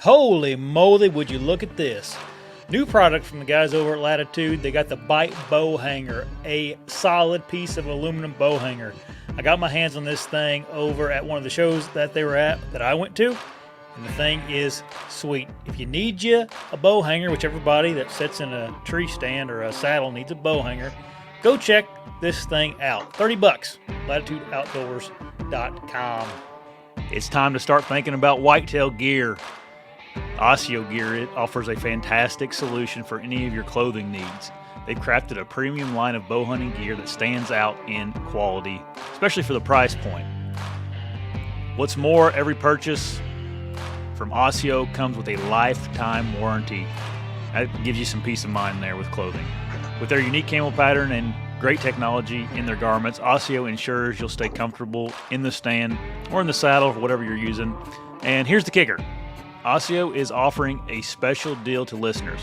Holy moly, would you look at this. New product from the guys over at Latitude. They got the Bite Bow Hanger, a solid piece of aluminum bow hanger. I got my hands on this thing over at one of the shows that they were at that I went to, and the thing is sweet. If you need you a bow hanger, which everybody that sits in a tree stand or a saddle needs a bow hanger, go check this thing out. $30, latitudeoutdoors.com. It's time to start thinking about whitetail gear. ASIO Gear, it offers a fantastic solution for any of your clothing needs. They've crafted a premium line of bow hunting gear that stands out in quality, especially for the price point. What's more, every purchase from ASIO comes with a lifetime warranty. That gives you some peace of mind there with clothing. With their unique camo pattern and great technology in their garments, ASIO ensures you'll stay comfortable in the stand or in the saddle or whatever you're using. And here's the kicker. ASIO is offering a special deal to listeners.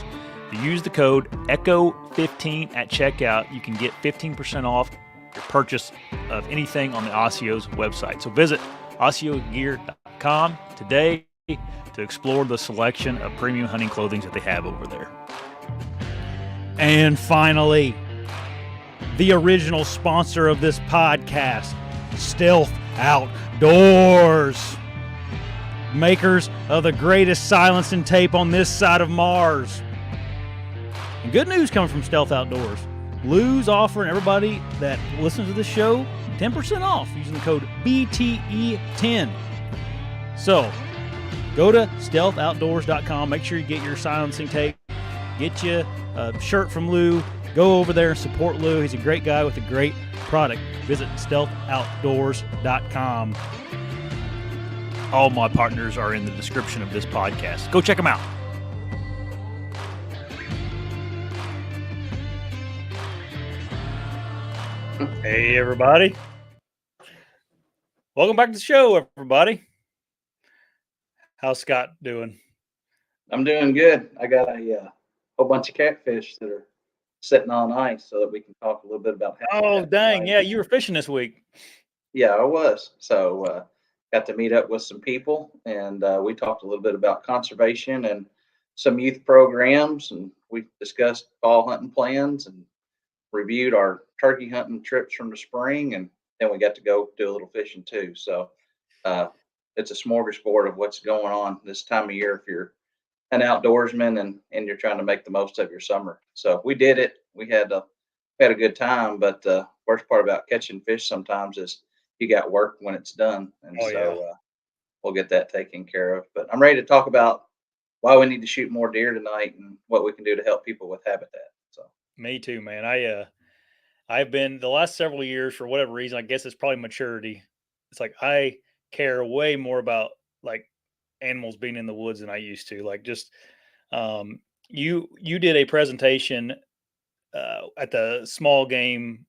If you use the code ECHO15 at checkout, you can get 15% off your purchase of anything on the ASIO's website. So visit ASIOgear.com today to explore the selection of premium hunting clothing that they have over there. And finally, the original sponsor of this podcast, Stealth Outdoors. Makers of the greatest silencing tape on this side of Mars. And good news coming from Stealth Outdoors. Lou's offering everybody that listens to the show 10% off using the code BTE10. So, go to stealthoutdoors.com. Make sure you get your silencing tape. Get you a shirt from Lou. Go over there and support Lou. He's a great guy with a great product. Visit stealthoutdoors.com. All my partners are in the description of this podcast. Go check them out. Hey, everybody. Welcome back to the show, everybody. How's Scott doing? I'm doing good. I got a whole bunch of catfish that are sitting on ice so that we can talk a little bit about habitat. Oh, dang. Yeah, you were fishing this week. Yeah, I was. So got to meet up with some people, and we talked a little bit about conservation and some youth programs, and we discussed fall hunting plans and reviewed our turkey hunting trips from the spring, and then we got to go do a little fishing too. So it's a smorgasbord of what's going on this time of year if you're an outdoorsman and you're trying to make the most of your summer. So we did it. We had a good time, but the worst part about catching fish sometimes is you got work when it's done. And we'll get that taken care of. But I'm ready to talk about why we need to shoot more deer tonight and what we can do to help people with habitat. So me too, man. I've been the last several years, for whatever reason, I guess it's probably maturity. It's like I care way more about like animals being in the woods than I used to. Like just you did a presentation at the small game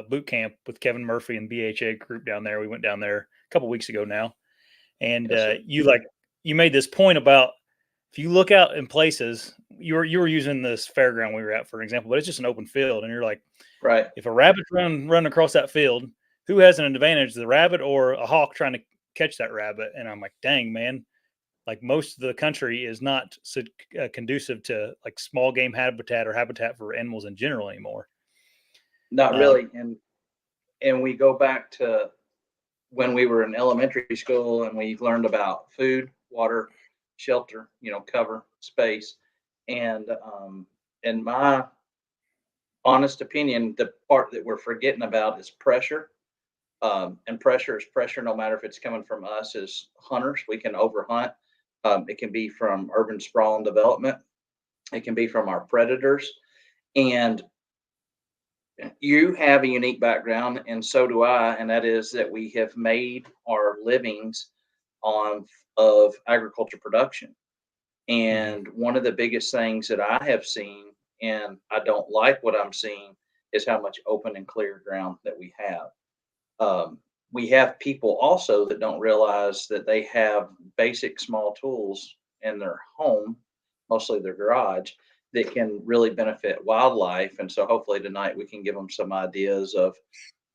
boot camp with Kevin Murphy and BHA group down there. We went down there a couple weeks ago now, and you made this point about if you look out in places, you were using this fairground we were at for an example, but it's just an open field, and you're like, right, if a rabbit's run across that field, who has an advantage, the rabbit or a hawk trying to catch that rabbit? And I'm like, dang, man, like most of the country is not so conducive to like small game habitat or habitat for animals in general anymore. Not really. And we go back to when we were in elementary school and we learned about food, water, shelter, cover, space. And in my honest opinion, the part that we're forgetting about is pressure. And pressure is pressure no matter if it's coming from us as hunters. We can overhunt. It can be from urban sprawl and development. It can be from our predators. And you have a unique background, and so do I, and that is that we have made our livings of agriculture production. And one of the biggest things that I have seen, and I don't like what I'm seeing, is how much open and clear ground that we have. We have people also that don't realize that they have basic small tools in their home, mostly their garage, that can really benefit wildlife. And so hopefully tonight we can give them some ideas of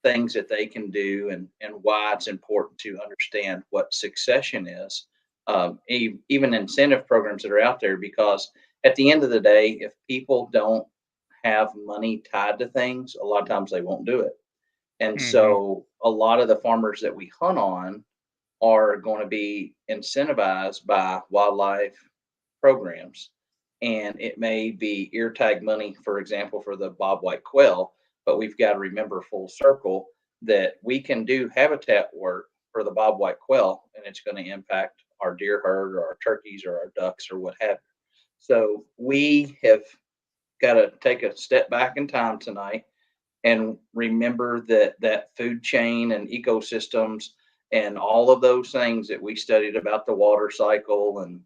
things that they can do and why it's important to understand what succession is even incentive programs that are out there, because at the end of the day, if people don't have money tied to things, a lot of times they won't do it. And Hmm. so a lot of the farmers that we hunt on are going to be incentivized by wildlife programs. And it may be ear tag money, for example, for the bobwhite quail, but we've got to remember full circle that we can do habitat work for the bobwhite quail, and it's going to impact our deer herd or our turkeys or our ducks or what have you. So we have got to take a step back in time tonight and remember that that food chain and ecosystems and all of those things that we studied about the water cycle, and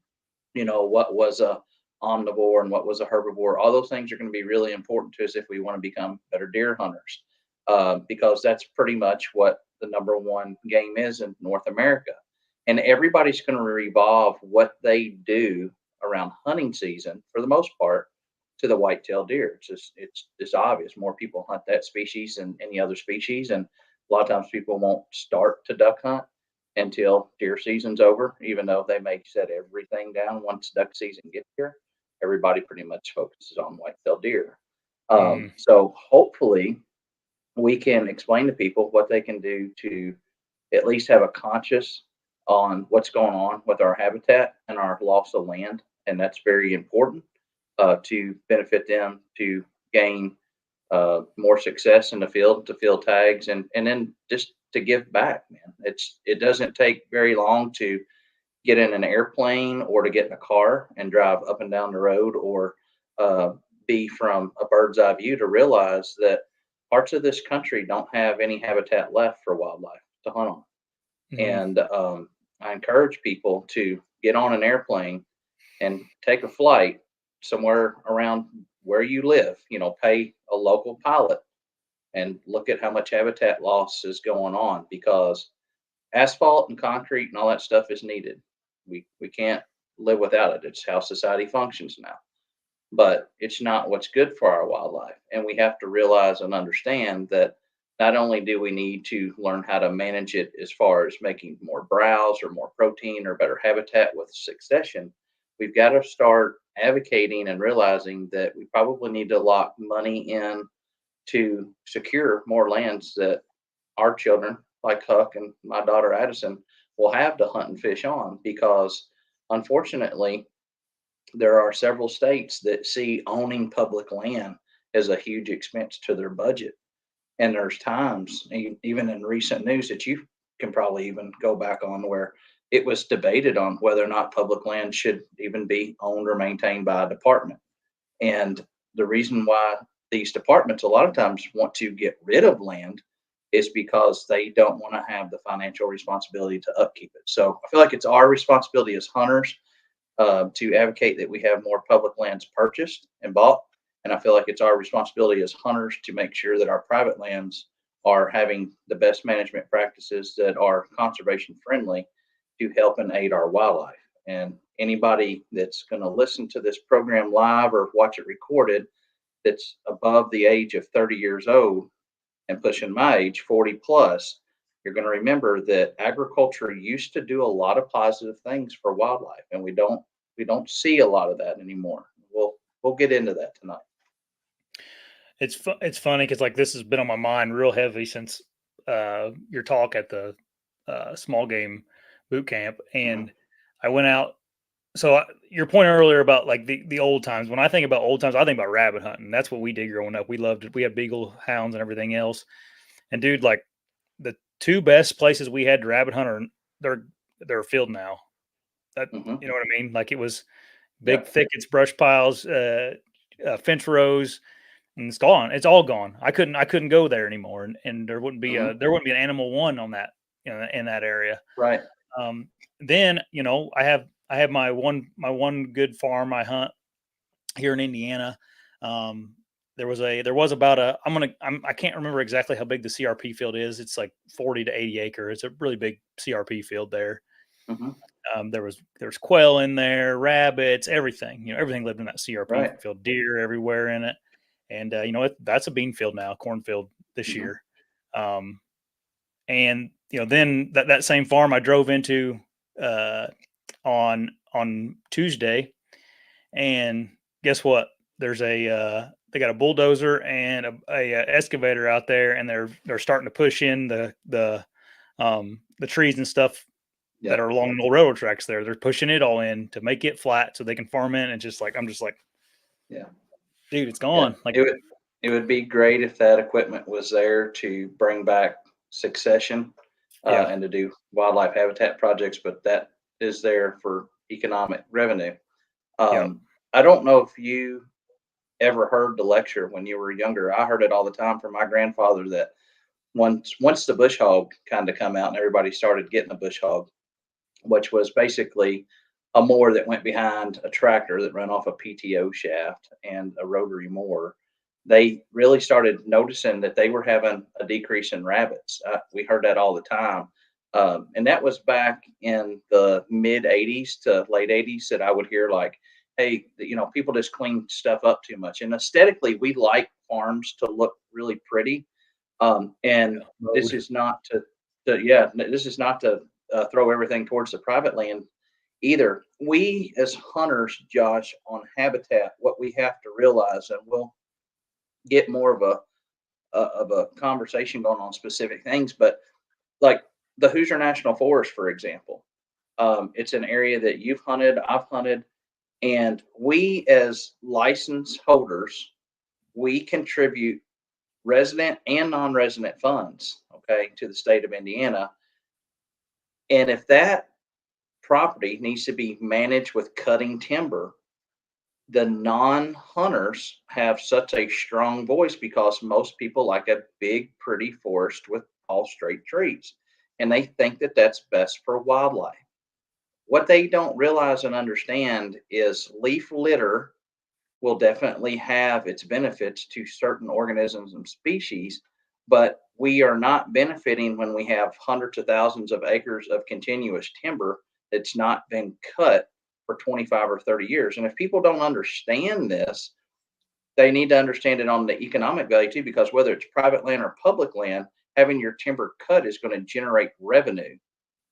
what was a omnivore and what was a herbivore, all those things are going to be really important to us if we want to become better deer hunters, because that's pretty much what the number one game is in North America. And everybody's going to revolve what they do around hunting season for the most part to the white-tailed deer. It's obvious. More people hunt that species than any other species, and a lot of times people won't start to duck hunt until deer season's over, even though they may set everything down once duck season gets here. Everybody pretty much focuses on white-tailed deer. Hmm. So hopefully we can explain to people what they can do to at least have a conscious on what's going on with our habitat and our loss of land, and that's very important to benefit them to gain more success in the field, to field tags, and then just to give back. Man, it doesn't take very long to get in an airplane or to get in a car and drive up and down the road, or uh, be from a bird's eye view to realize that parts of this country don't have any habitat left for wildlife to hunt on. Hmm. And I encourage people to get on an airplane and take a flight somewhere around where you live, pay a local pilot and look at how much habitat loss is going on, because asphalt and concrete and all that stuff is needed. We can't live without it. It's how society functions now. But it's not what's good for our wildlife. And we have to realize and understand that not only do we need to learn how to manage it as far as making more browse or more protein or better habitat with succession, we've got to start advocating and realizing that we probably need to lock money in to secure more lands that our children, like Huck and my daughter Addison, will have to hunt and fish on, because unfortunately, there are several states that see owning public land as a huge expense to their budget. And there's times, even in recent news, that you can probably even go back on, where it was debated on whether or not public land should even be owned or maintained by a department. And the reason why these departments a lot of times want to get rid of land is because they don't want to have the financial responsibility to upkeep it. So I feel like it's our responsibility as hunters to advocate that we have more public lands purchased and bought. And I feel like it's our responsibility as hunters to make sure that our private lands are having the best management practices that are conservation friendly to help and aid our wildlife. And anybody that's going to listen to this program live or watch it recorded that's above the age of 30 years old and pushing my age, 40 plus, you're going to remember that agriculture used to do a lot of positive things for wildlife, and we don't see a lot of that anymore. We'll get into that tonight. It's funny because like this has been on my mind real heavy since your talk at the small game boot camp, Hmm. and I went out. So your point earlier about like the old times. When I think about old times, I think about rabbit hunting. That's what we did growing up. We loved it. We had beagle hounds and everything else. And dude, like the two best places we had to rabbit hunt are they're they're filled now. That Hmm. you know what I mean? Like it was big Yep. thickets, brush piles, fence rows, and it's gone. It's all gone. I couldn't go there anymore, and Hmm. there wouldn't be an animal one on that in that area. Right. Um, then I have my one good farm I hunt here in Indiana. Um, there was about a I can't remember exactly how big the CRP field is. It's like 40 to 80 acre. It's a really big CRP field there. Hmm. There was quail in there, rabbits, everything. Everything lived in that CRP Right. field. Deer everywhere in it, and that's a bean field now, cornfield this Hmm. year. Um, and then that same farm I drove into uh, on Tuesday, and guess what? There's they got a bulldozer and a excavator out there, and they're starting to push in the trees and stuff that are along the old railroad tracks there. They're pushing it all in to make it flat so they can farm in. And just like, I'm just like, yeah, dude, it's gone. Yeah. Like it would be great if that equipment was there to bring back succession Yeah. and to do wildlife habitat projects, but that is there for economic revenue. I don't know if you ever heard the lecture when you were younger. I heard it all the time from my grandfather that once the bush hog kind of come out and everybody started getting a bush hog, which was basically a mower that went behind a tractor that ran off a PTO shaft and a rotary mower. They really started noticing that they were having a decrease in rabbits. We heard that all the time. And that was back in the mid 80s to late 80s that I would hear like, hey, people just clean stuff up too much. And aesthetically, we like farms to look really pretty. And this is not this is not to throw everything towards the private land either. We as hunters, Josh, on habitat, what we have to realize, and we'll get more of a conversation going on specific things, but like the Hoosier National Forest, for example, it's an area that you've hunted, I've hunted, and we as license holders, we contribute resident and non-resident funds, okay, to the state of Indiana. And if that property needs to be managed with cutting timber, the non-hunters have such a strong voice because most people like a big, pretty forest with tall, straight trees, and they think that that's best for wildlife. What they don't realize and understand is leaf litter will definitely have its benefits to certain organisms and species, but we are not benefiting when we have hundreds of thousands of acres of continuous timber that's not been cut for 25 or 30 years. And if people don't understand this, they need to understand it on the economic value too, because whether it's private land or public land, having your timber cut is going to generate revenue.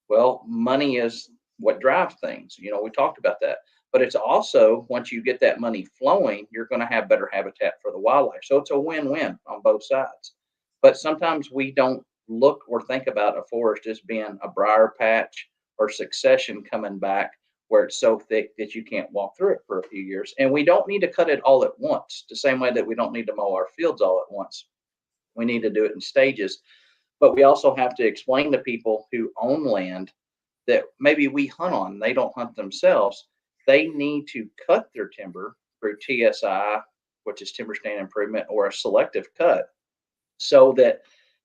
Well, money is what drives things. We talked about that. But it's also, once you get that money flowing, you're going to have better habitat for the wildlife. So it's a win-win on both sides. But sometimes we don't look or think about a forest as being a briar patch or succession coming back where it's so thick that you can't walk through it for a few years. And we don't need to cut it all at once, the same way that we don't need to mow our fields all at once. We need to do it in stages. But we also have to explain to people who own land that maybe we hunt on, they don't hunt themselves. They need to cut their timber through TSI, which is timber stand improvement, or a selective cut, so that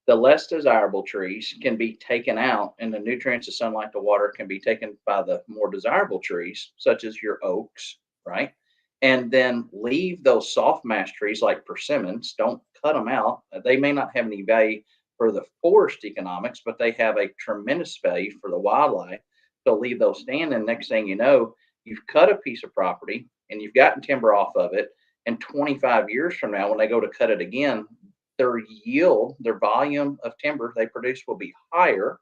the less desirable trees can be taken out and the nutrients, the sunlight, the water can be taken by the more desirable trees, such as your oaks, right? And then leave those soft mass trees like persimmons. Don't cut them out. They may not have any value for the forest economics, but they have a tremendous value for the wildlife. So leave those standing. Next thing you know, you've cut a piece of property and you've gotten timber off of it. And 25 years from now, when they go to cut it again, their yield, their volume of timber they produce will be higher,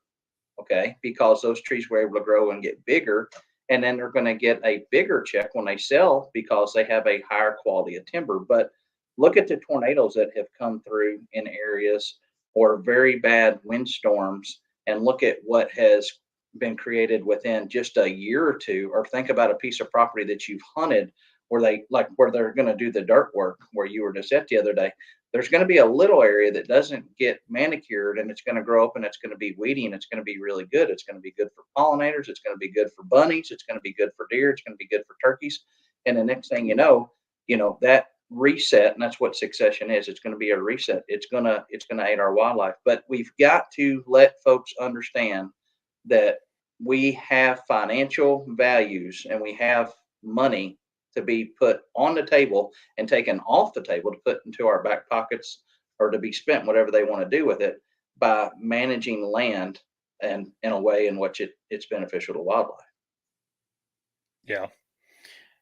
okay, because those trees were able to grow and get bigger. And then they're going to get a bigger check when they sell because they have a higher quality of timber. But look at the tornadoes that have come through in areas or very bad windstorms, and look at what has been created within just a year or two. Or think about a piece of property that you've hunted where they're going to do the dirt work where you were just at the other day. There's going to be a little area that doesn't get manicured, and it's going to grow up and it's going to be weedy, and it's going to be really good. It's going to be good for pollinators. It's going to be good for bunnies. It's going to be good for deer. It's going to be good for turkeys. And the next thing you know, that reset, and that's what succession is. It's going to be a reset. It's going to aid our wildlife. But we've got to let folks understand that we have financial values and we have money to be put on the table and taken off the table to put into our back pockets or to be spent whatever they want to do with it by managing land and in a way in which it's beneficial to wildlife. Yeah.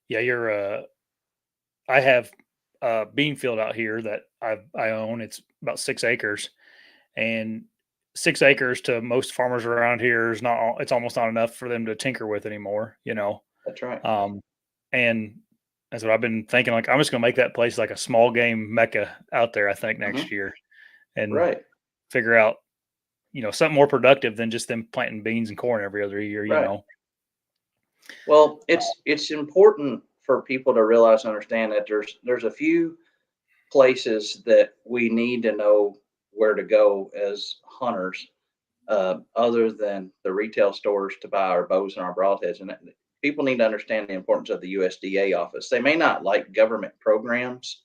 You're I have a bean field out here that I own. It's about 6 acres, and 6 acres to most farmers around here is not, it's almost not enough for them to tinker with anymore, you know? That's right. And that's what I've been thinking. Like, I'm just gonna make that place like a small game mecca out there, I think, next Hmm. year, and Right. figure out, something more productive than just them planting beans and corn every other year, Right. Well, it's important for people to realize and understand that there's a few places that we need to know where to go as hunters, other than the retail stores to buy our bows and our broadheads. And people need to understand the importance of the USDA office. They may not like government programs.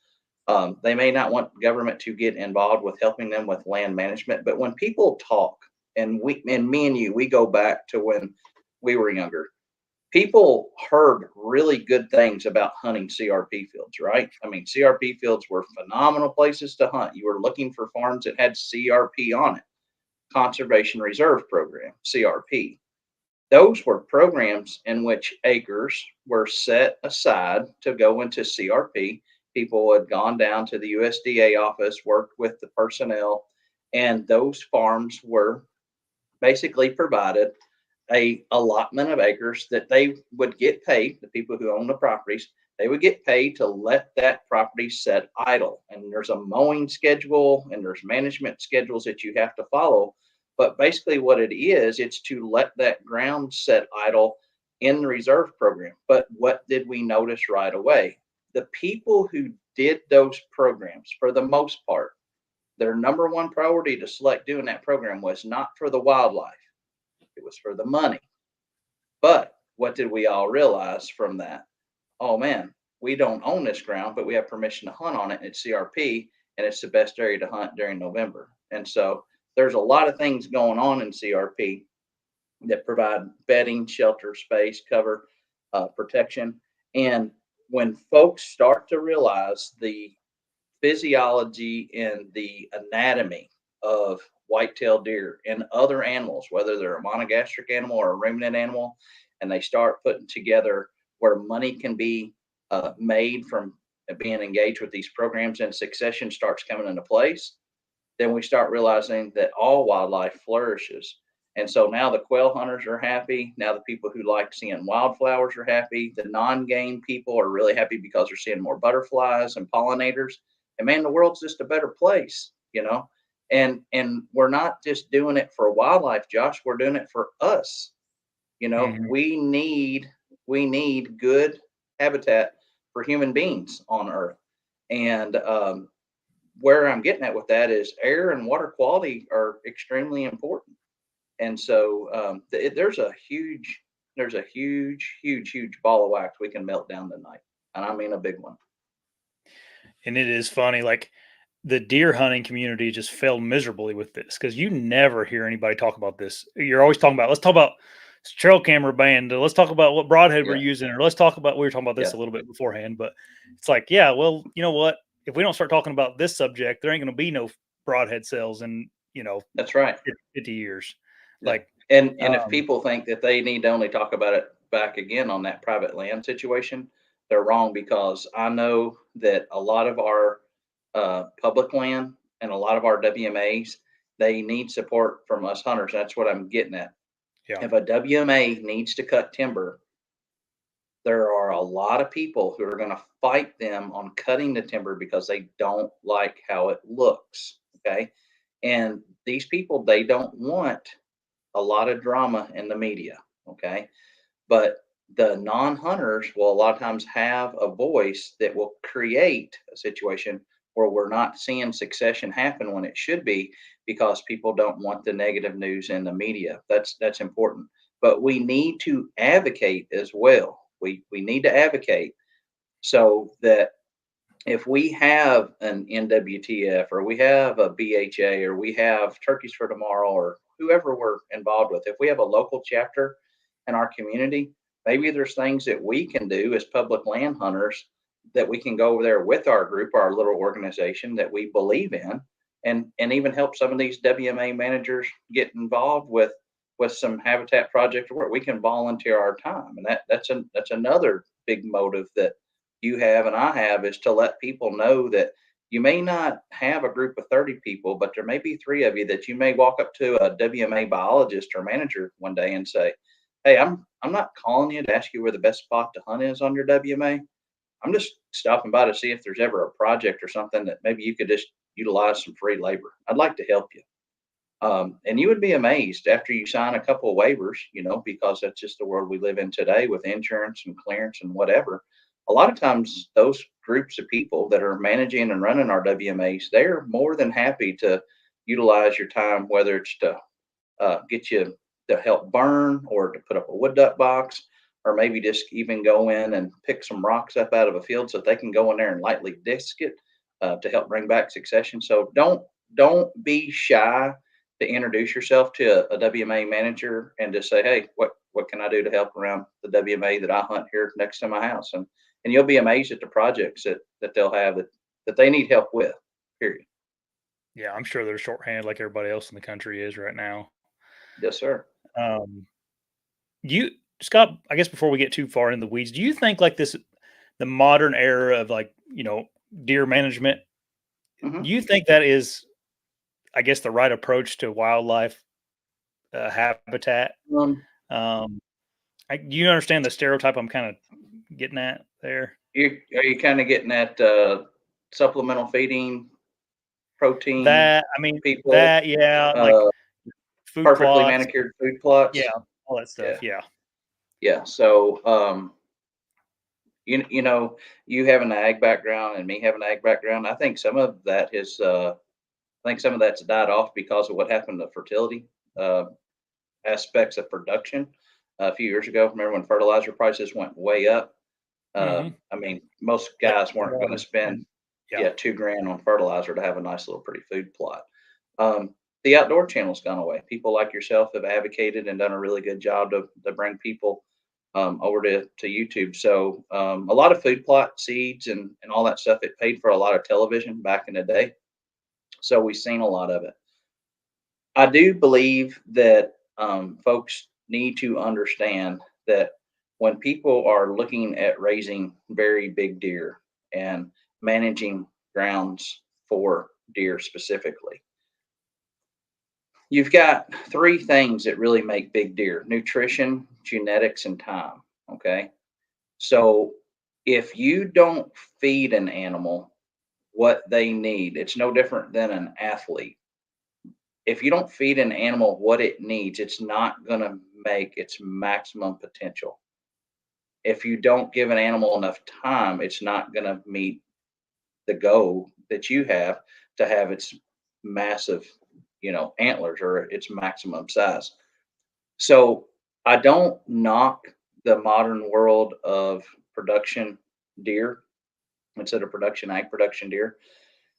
They may not want government to get involved with helping them with land management. But when people talk, and me and you, we go back to when we were younger, people heard really good things about hunting CRP fields, right? I mean, CRP fields were phenomenal places to hunt. You were looking for farms that had CRP on it, Conservation Reserve Program, CRP. Those were programs in which acres were set aside to go into CRP. People had gone down to the USDA office, worked with the personnel, and those farms were basically provided a allotment of acres that they would get paid, the people who own the properties, they would get paid to let that property set idle. And there's a mowing schedule and there's management schedules that you have to follow. But basically, what it is, it's to let that ground set idle in the reserve program. But what did we notice right away? The people who did those programs, for the most part, their number one priority to select doing that program was not for the wildlife, it was for the money. But what did we all realize from that? Oh man, we don't own this ground, but we have permission to hunt on it. It's CRP, and it's the best area to hunt during November. And so there's a lot of things going on in CRP that provide bedding, shelter, space, cover, protection. And when folks start to realize the physiology and the anatomy of white-tailed deer and other animals, whether they're a monogastric animal or a ruminant animal, and they start putting together where money can be made from being engaged with these programs and succession starts coming into place, then we start realizing that all wildlife flourishes. And so now the quail hunters are happy. Now the people who like seeing wildflowers are happy. The non-game people are really happy because they're seeing more butterflies and pollinators. And man, the world's just a better place, you know. And we're not just doing it for wildlife, Josh. We're doing it for us. You know, Mhm. we need good habitat for human beings on Earth. And where I'm getting at with that is air and water quality are extremely important. And so there's a huge ball of wax we can melt down tonight, and I mean a big one. And it is funny, like, the deer hunting community just failed miserably with this because you never hear anybody talk about this. You're always talking about, let's talk about trail camera band, let's talk about what broadhead we're Yeah, using, or let's talk about, we were talking about this yeah, a little bit beforehand, but it's like, yeah, well, you know what? If we don't start talking about this subject, there ain't going to be no broadhead sales in, that's right. 50 years. Yeah, Like, and if um, people think that they need to only talk about it back again on that private land situation, they're wrong because I know that a lot of our public land and a lot of our WMAs, they need support from us hunters. That's what I'm getting at. yeah. If a WMA needs to cut timber, there are a lot of people who are going to fight them on cutting the timber because they don't like how it looks. Okay. And these people, they don't want a lot of drama in the media. Okay. But the non hunters will a lot of times have a voice that will create a situation where we're not seeing succession happen when it should be because people don't want the negative news in the media. That's important. But we need to advocate as well. We need to advocate so that if we have an NWTF or we have a BHA or we have Turkeys for Tomorrow or whoever we're involved with, if we have a local chapter in our community, maybe there's things that we can do as public land hunters that we can go over there with our group, our little organization that we believe in, and even help some of these WMA managers get involved with some habitat project where we can volunteer our time. And that's another big motive that you have and I have is to let people know that you may not have a group of 30 people, but there may be 3 of you that you may walk up to a WMA biologist or manager one day and say, "Hey, I'm not calling you to ask you where the best spot to hunt is on your WMA. I'm just stopping by to see if there's ever a project or something that maybe you could just utilize some free labor. I'd like to help you." And you would be amazed after you sign a couple of waivers, because that's just the world we live in today with insurance and clearance and whatever. A lot of times, those groups of people that are managing and running our WMAs, they're more than happy to utilize your time, whether it's to get you to help burn or to put up a wood duck box, or maybe just even go in and pick some rocks up out of a field so that they can go in there and lightly disc it to help bring back succession. So don't be shy to introduce yourself to a WMA manager and just say, "Hey, what can I do to help around the WMA that I hunt here next to my house?" And you'll be amazed at the projects that they'll have that they need help with. Period. Yeah, I'm sure they're shorthanded like everybody else in the country is right now. Yes, sir. Um, you, Scott, I guess before we get too far in the weeds, do you think like the modern era of like, deer management, Hmm. do you think that is, I guess, the right approach to wildlife habitat? Um, Um, do you understand the stereotype I'm kind of getting at there? are you kind of getting at supplemental feeding, protein That, I mean, people, yeah, like uh, food perfectly plots, manicured food plots? yeah, all that Yeah, stuff. Yeah. yeah. So you have an ag background and me have an ag background. I think some of that is I think some of that's died off because of what happened to fertility uh, aspects of production a few years ago. Remember when fertilizer prices went way up? Hmm. I mean, most Yep. guys The weren't going to water. spend, And yeah. yeah, 2 grand on fertilizer to have a nice little pretty food plot. The outdoor channel's gone away. People like yourself have advocated and done a really good job to bring people over to YouTube. So a lot of food plot seeds and all that stuff, it paid for a lot of television back in the day. So we've seen a lot of it. I do believe that folks need to understand that when people are looking at raising very big deer and managing grounds for deer specifically, you've got 3 things that really make big deer: nutrition, genetics, and time. Okay. So if you don't feed an animal what they need, it's no different than an athlete. If you don't feed an animal what it needs, it's not going to make its maximum potential. If you don't give an animal enough time, it's not going to meet the goal that you have to have its massive, antlers or its maximum size. So I don't knock the modern world of production deer instead of production ag production deer,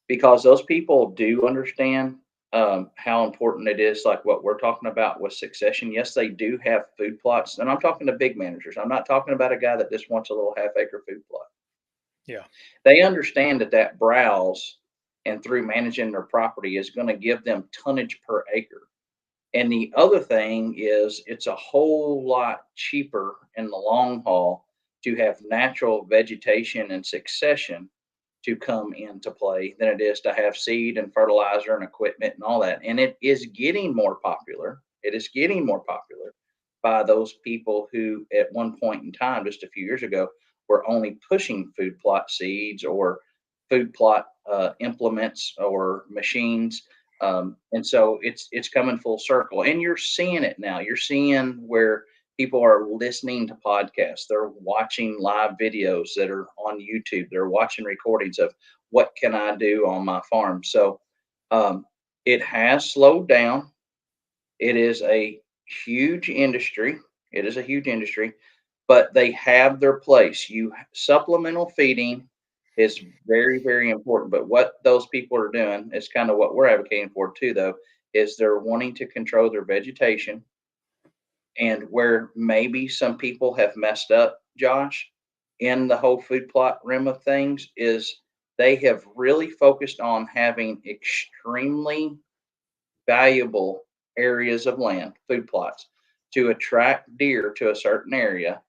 because those people do understand how important it is, like what we're talking about with succession. Yes, they do have food plots, and I'm talking to big managers. I'm not talking about a guy that just wants a little half-acre food plot. Yeah. They understand that browse and through managing their property is going to give them tonnage per acre. And the other thing is, it's a whole lot cheaper in the long haul to have natural vegetation and succession to come into play than it is to have seed and fertilizer and equipment and all that. And it is getting more popular. It is getting more popular by those people who, at one point in time, just a few years ago, were only pushing food plot seeds or food plot implements or machines. And so it's coming full circle, and you're seeing it now. You're seeing where people are listening to podcasts. They're watching live videos that are on YouTube. They're watching recordings of what can I do on my farm. So it has slowed down. It is a huge industry. It is a huge industry, but they have their place. You supplemental feeding is very, very important. But what those people are doing is kind of what we're advocating for too, though, is they're wanting to control their vegetation. And where maybe some people have messed up, Josh, in the whole food plot realm of things, is they have really focused on having extremely valuable areas of land, food plots, to attract deer to a certain area.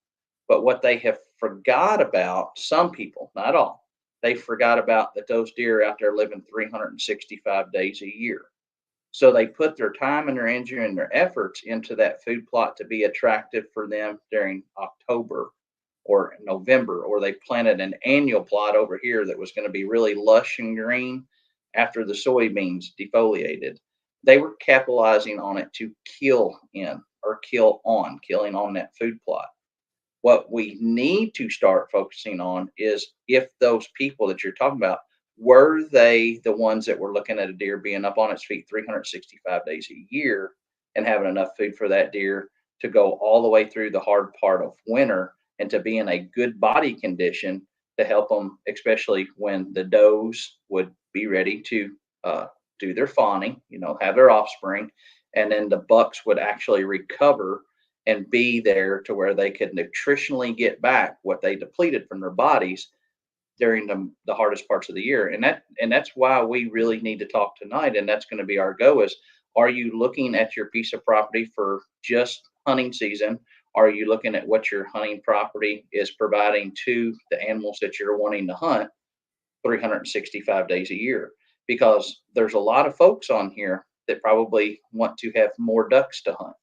But what they have forgot about, some people, not all, they forgot about that those deer are out there living 365 days a year. So they put their time and their energy and their efforts into that food plot to be attractive for them during October or November, or they planted an annual plot over here that was going to be really lush and green after the soybeans defoliated. They were capitalizing on it to killing on that food plot. What we need to start focusing on is if those people that you're talking about, were they the ones that were looking at a deer being up on its feet 365 days a year and having enough food for that deer to go all the way through the hard part of winter and to be in a good body condition to help them, especially when the does would be ready to do their fawning, have their offspring, and then the bucks would actually recover and be there to where they could nutritionally get back what they depleted from their bodies during the hardest parts of the year. And that's why we really need to talk tonight. And that's going to be our go is, are you looking at your piece of property for just hunting season? Are you looking at what your hunting property is providing to the animals that you're wanting to hunt 365 days a year? Because there's a lot of folks on here that probably want to have more ducks to hunt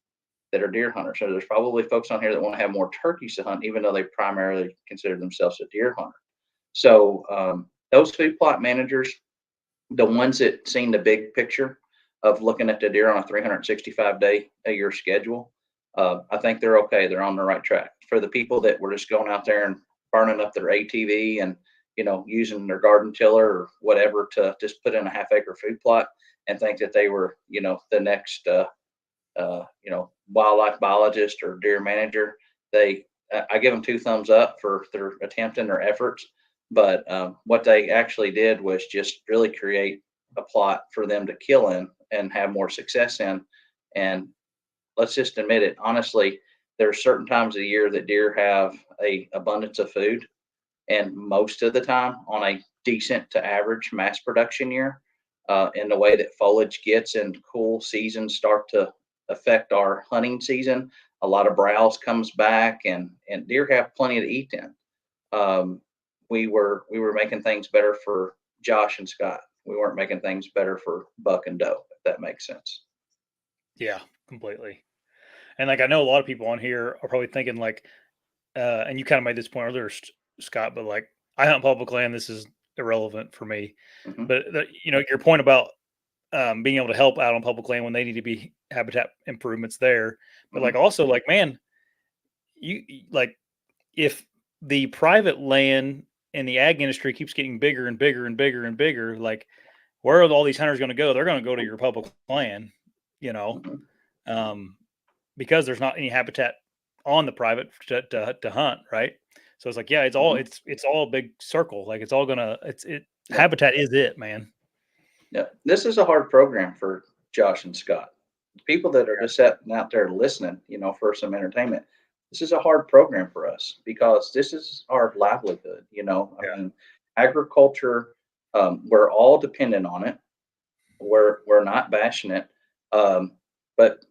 that are deer hunters. So there's probably folks on here that want to have more turkeys to hunt, even though they primarily consider themselves a deer hunter. So those food plot managers, the ones that seen the big picture of looking at the deer on a 365-day a year schedule, I think they're okay. They're on the right track. For the people that were just going out there and burning up their ATV and using their garden tiller or whatever to just put in a half-acre food plot and think that they were the next wildlife biologist or deer manager, I give them 2 thumbs up for their attempt and their efforts. But what they actually did was just really create a plot for them to kill in and have more success in. And let's just admit it, honestly, there are certain times of the year that deer have a abundance of food. And most of the time on a decent to average mass production year, in the way that foliage gets and cool seasons start to affect our hunting season, a lot of browse comes back and deer have plenty to eat in. We were making things better for Josh and Scott. We weren't making things better for buck and doe, if that makes sense. Yeah, completely. And like, I know a lot of people on here are probably thinking like, and you kind of made this point earlier, Scott, but like, I hunt public land. This is irrelevant for me. Mm-hmm. But your point about being able to help out on public land when they need to be habitat improvements there. But like, also like, man, you like, if the private land and the ag industry keeps getting bigger and bigger and bigger and bigger, like, where are all these hunters going to go? They're going to go to your public land, because there's not any habitat on the private to hunt, right? So it's like, yeah, it's all a big circle. Like, it's all gonna habitat is it, man. Yeah, this is a hard program for Josh and Scott. People that are just sitting out there listening, for some entertainment. This is a hard program for us because this is our livelihood. I mean, agriculture. We're all dependent on it. We're not bashing it, but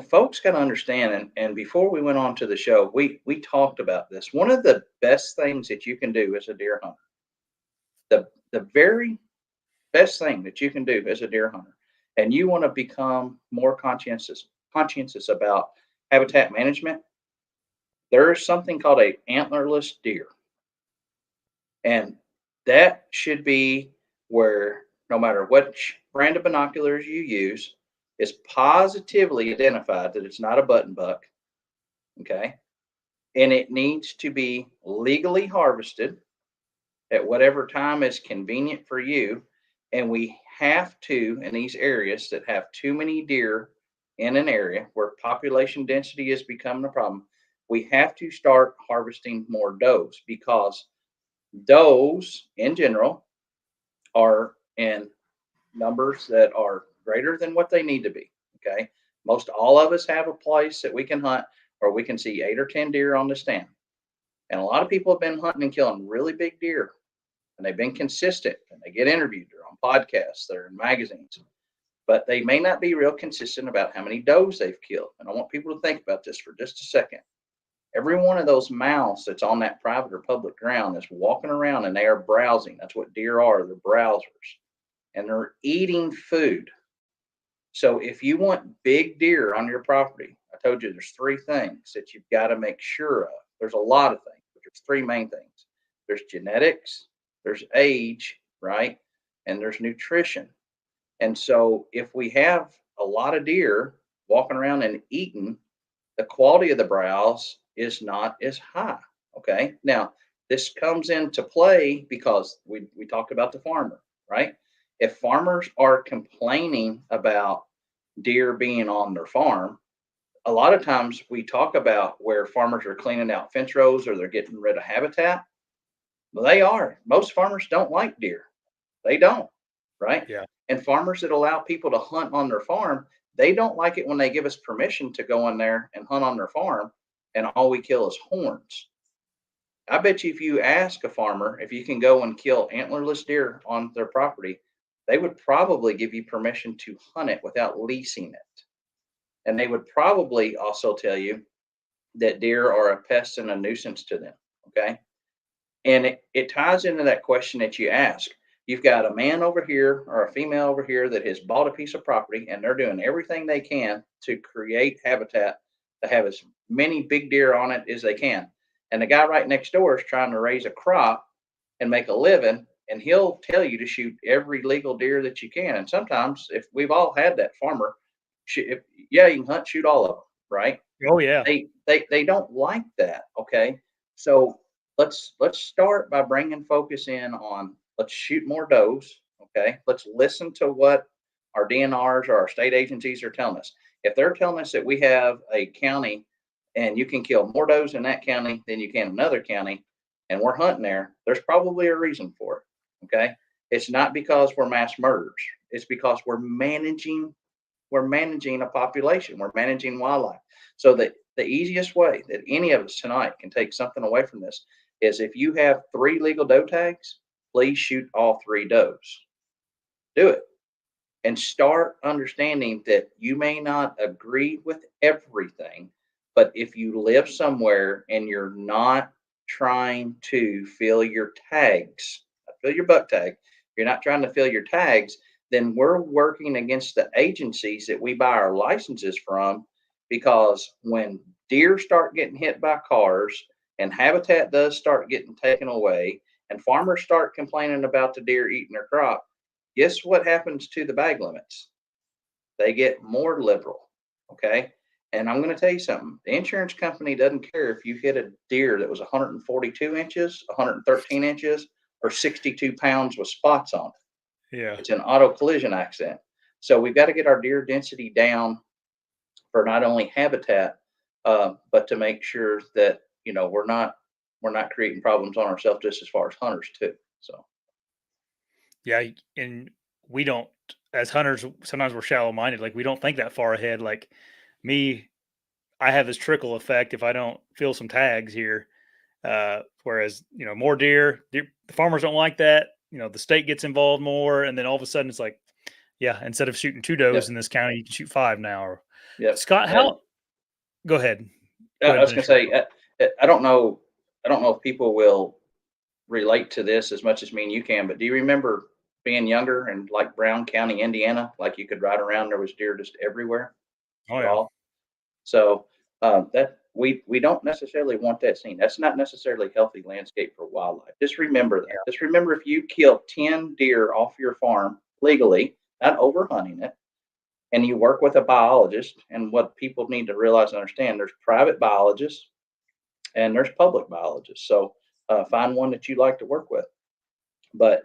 folks got to understand. And before we went on to the show, we talked about this. One of the best things that you can do as a deer hunter, the very best thing that you can do as a deer hunter, and you want to become more conscientious about habitat management, there is something called a antlerless deer. And that should be where no matter which brand of binoculars you use, it's positively identified that it's not a button buck. Okay. And it needs to be legally harvested at whatever time is convenient for you. And we have to, in these areas that have too many deer in an area where population density is becoming a problem, we have to start harvesting more does, because does in general are in numbers that are greater than what they need to be. Okay. Most all of us have a place that we can hunt where we can see 8 or 10 deer on the stand. And a lot of people have been hunting and killing really big deer, and they've been consistent, and they get interviewed. They're on podcasts, they're in magazines, but they may not be real consistent about how many does they've killed. And I want people to think about this for just a second. Every one of those mouths that's on that private or public ground is walking around and they are browsing. That's what deer are. They're browsers and they're eating food. So if you want big deer on your property, I told you there's three things that you've got to make sure of. There's a lot of things, but there's three main things. There's genetics, there's age, right? And there's nutrition. And so if we have a lot of deer walking around and eating, the quality of the browse is not as high. Okay. Now, this comes into play because we talked about the farmer, right? If farmers are complaining about deer being on their farm, a lot of times we talk about where farmers are cleaning out fence rows or they're getting rid of habitat. Well, they are. Most farmers don't like deer. They don't, right? Yeah. And farmers that allow people to hunt on their farm, they don't like it when they give us permission to go in there and hunt on their farm and all we kill is horns. I bet you if you ask a farmer if you can go and kill antlerless deer on their property, they would probably give you permission to hunt it without leasing it. And they would probably also tell you that deer are a pest and a nuisance to them. Okay. And it ties into that question that you ask. You've got a man over here or a female over here that has bought a piece of property and they're doing everything they can to create habitat to have as many big deer on it as they can. And the guy right next door is trying to raise a crop and make a living, and he'll tell you to shoot every legal deer that you can. And sometimes, if we've all had that farmer, if, yeah, you can hunt, shoot all of them, right? Oh yeah. They don't like that. Okay, so let's start by bringing focus in on let's shoot more does. Okay, let's listen to what our DNRs or our state agencies are telling us. If they're telling us that we have a county and you can kill more does in that county than you can in another county, and we're hunting there, there's probably a reason for it. Okay, it's not because we're mass murderers. It's because we're managing a population. We're managing wildlife. So the easiest way that any of us tonight can take something away from this is if you have 3 legal doe tags, please shoot all 3 does. Do it. And start understanding that you may not agree with everything, but if you live somewhere and you're not trying to fill your tags, fill your buck tag, you're not trying to fill your tags, then we're working against the agencies that we buy our licenses from, because when deer start getting hit by cars and habitat does start getting taken away and farmers start complaining about the deer eating their crop, guess what happens to the bag limits? They get more liberal. Okay. And I'm going to tell you something. The insurance company doesn't care if you hit a deer that was 142 inches, 113 inches, or 62 pounds with spots on it. Yeah. It's an auto collision accident. So we've got to get our deer density down for not only habitat, but to make sure that, we're not creating problems on ourselves just as far as hunters too. So. Yeah. And we don't, as hunters, sometimes we're shallow minded. Like we don't think that far ahead. Like me, I have this trickle effect if I don't fill some tags here. Whereas, more deer, the farmers don't like that. The state gets involved more. And then all of a sudden it's like, yeah, instead of shooting 2 does Yep. in this county, you can shoot 5 now. Or Yep. Scott, go ahead. I was going to say, I don't know if people will relate to this as much as me and you can, but do you remember being younger and like Brown County, Indiana, like you could ride around, there was deer just everywhere? Oh yeah. So that we don't necessarily want that scene. That's not necessarily healthy landscape for wildlife. Just remember that. Just remember, if you kill 10 deer off your farm legally, not overhunting it, and you work with a biologist, and what people need to realize and understand, there's private biologists and there's public biologists. So find one that you like to work with. But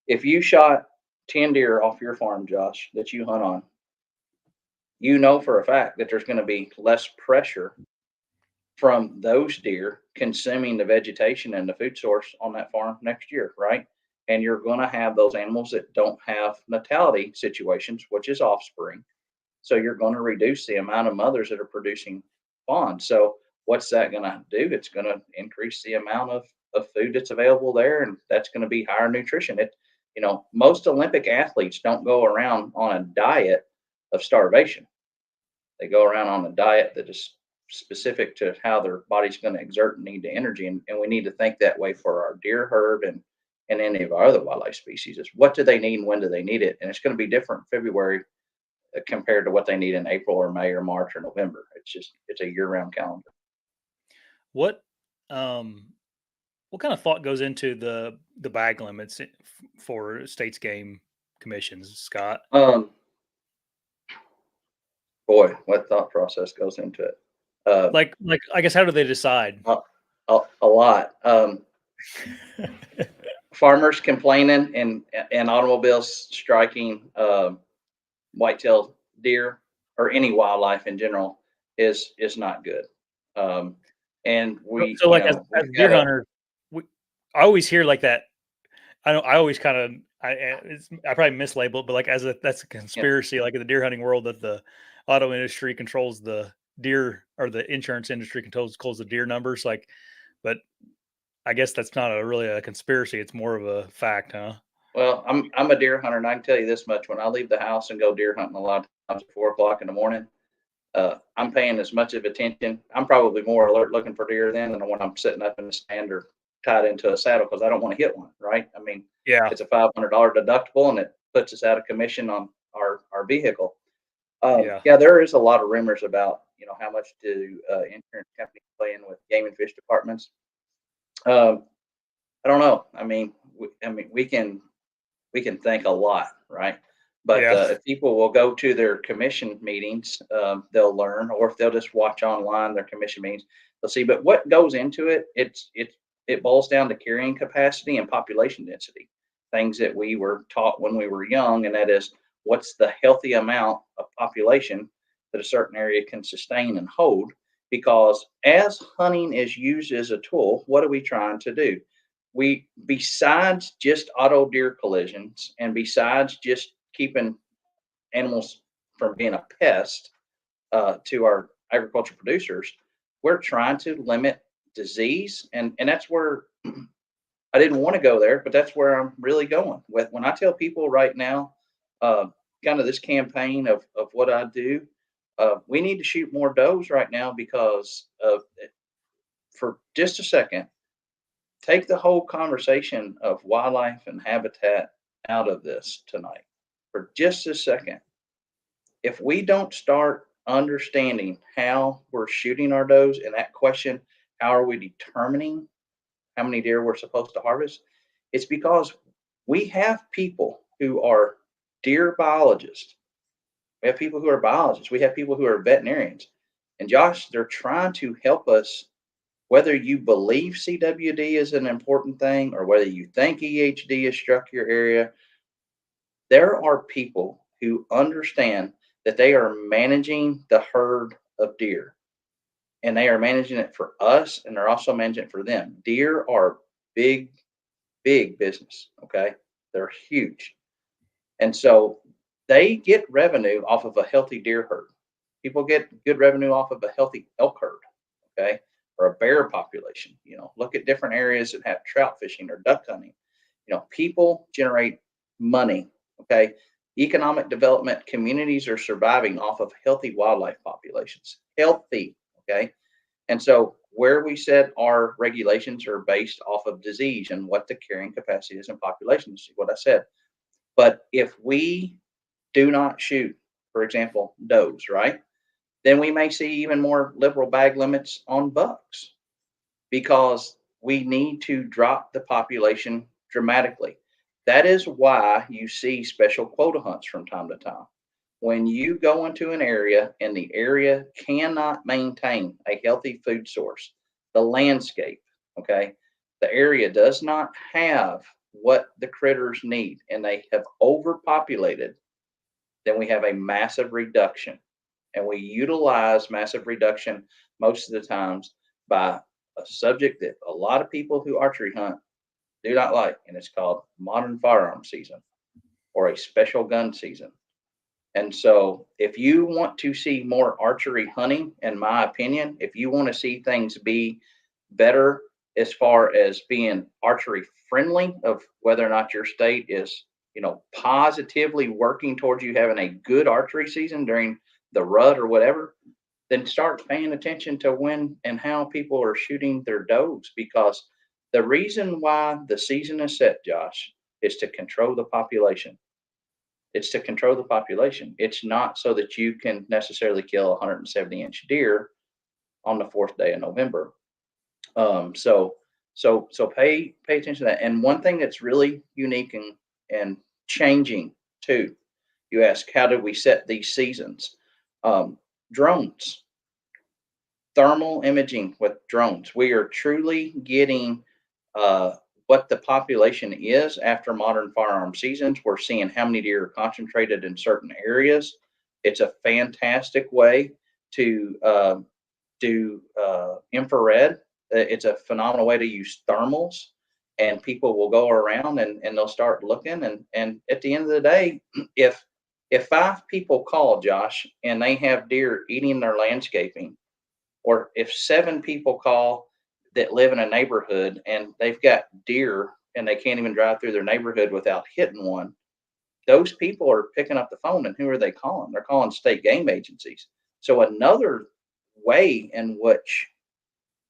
if you shot 10 deer off your farm, Josh, that you hunt on, you know for a fact that there's going to be less pressure from those deer consuming the vegetation and the food source on that farm next year, right? And you're going to have those animals that don't have natality situations, which is offspring. So you're going to reduce the amount of mothers that are producing fawns. So what's that going to do? It's going to increase the amount of food that's available there, and that's going to be higher nutrition. Most Olympic athletes don't go around on a diet of starvation. They go around on a diet that is specific to how their body's going to exert and need the energy. And we need to think that way for our deer herd and any of our other wildlife species is what do they need and when do they need it? And it's going to be different in February compared to what they need in April or May or March or November. It's a year-round calendar. What what kind of thought goes into the bag limits for states game commissions, Scott? Boy, what thought process goes into it? Like I guess how do they decide? A lot. Farmers complaining and automobiles striking whitetail deer or any wildlife in general is not good. And we So like as a deer hunter, I always hear like that. I always kind of I probably mislabel it, but like that's a conspiracy, like in the deer hunting world, that the auto industry controls the deer or the insurance industry controls the deer numbers. Like, but I guess that's not really a conspiracy. It's more of a fact, huh? Well, I'm a deer hunter, and I can tell you this much: when I leave the house and go deer hunting, a lot of times at 4 o'clock in the morning, I'm paying as much of attention. I'm probably more alert looking for deer then than when I'm sitting up in the stand or tied into a saddle because I don't want to hit one. Right? I mean, Yeah. it's a $500 deductible, and it puts us out of commission on our vehicle. Yeah, there is a lot of rumors about how much do insurance companies play in with game and fish departments. I don't know. I mean, we can think a lot, right? But if people will go to their commission meetings, they'll learn, or if they'll just watch online their commission meetings, they'll see. But what goes into it, it boils down to carrying capacity and population density, things that we were taught when we were young, and that is what's the healthy amount of population that a certain area can sustain and hold. Because as hunting is used as a tool, what are we trying to do? We, besides just auto deer collisions and besides just keeping animals from being a pest to our agriculture producers, we're trying to limit disease. And that's where I didn't want to go there, but that's where I'm really going with when I tell people right now, kind of this campaign of what I do. We need to shoot more does right now because for just a second, take the whole conversation of wildlife and habitat out of this tonight for just a second. If we don't start understanding how we're shooting our does and that question, how are we determining how many deer we're supposed to harvest? It's because we have people who are deer biologists. We have people who are biologists. We have people who are veterinarians. And Josh, they're trying to help us. Whether you believe CWD is an important thing or whether you think EHD has struck your area, there are people who understand that they are managing the herd of deer. And they are managing it for us, and they're also managing it for them. Deer are big, big business, okay? They're huge. And so they get revenue off of a healthy deer herd. People get good revenue off of a healthy elk herd, okay? Or a bear population. Look at different areas that have trout fishing or duck hunting. People generate money. Okay. Economic development communities are surviving off of healthy wildlife populations. Healthy. Okay. And so where we set our regulations are based off of disease and what the carrying capacity is in populations, what I said. But if we do not shoot, for example, does, right? Then we may see even more liberal bag limits on bucks because we need to drop the population dramatically. That is why you see special quota hunts from time to time. When you go into an area and the area cannot maintain a healthy food source, the landscape, okay, the area does not have what the critters need and they have overpopulated, then we have a massive reduction. And we utilize massive reduction most of the times by a subject that a lot of people who archery hunt do not like, and it's called modern firearm season or a special gun season. And so if you want to see more archery hunting, in my opinion, if you want to see things be better as far as being archery friendly, of whether or not your state is, positively working towards you having a good archery season during the rut or whatever, then start paying attention to when and how people are shooting their does, because the reason why the season is set, Josh, is to control the population. It's to control the population. It's not so that you can necessarily kill a 170-inch deer on the 4th day of November. So pay attention to that. And one thing that's really unique and changing too, you ask, how do we set these seasons? Drones, thermal imaging with drones. We are truly getting what the population is after modern firearm seasons. We're seeing how many deer are concentrated in certain areas. It's a fantastic way to do infrared. It's a phenomenal way to use thermals, and people will go around and they'll start looking. And at the end of the day, if 5 people call, Josh, and they have deer eating their landscaping, or if 7 people call that live in a neighborhood and they've got deer and they can't even drive through their neighborhood without hitting one, those people are picking up the phone, and who are they calling? They're calling state game agencies. So another way in which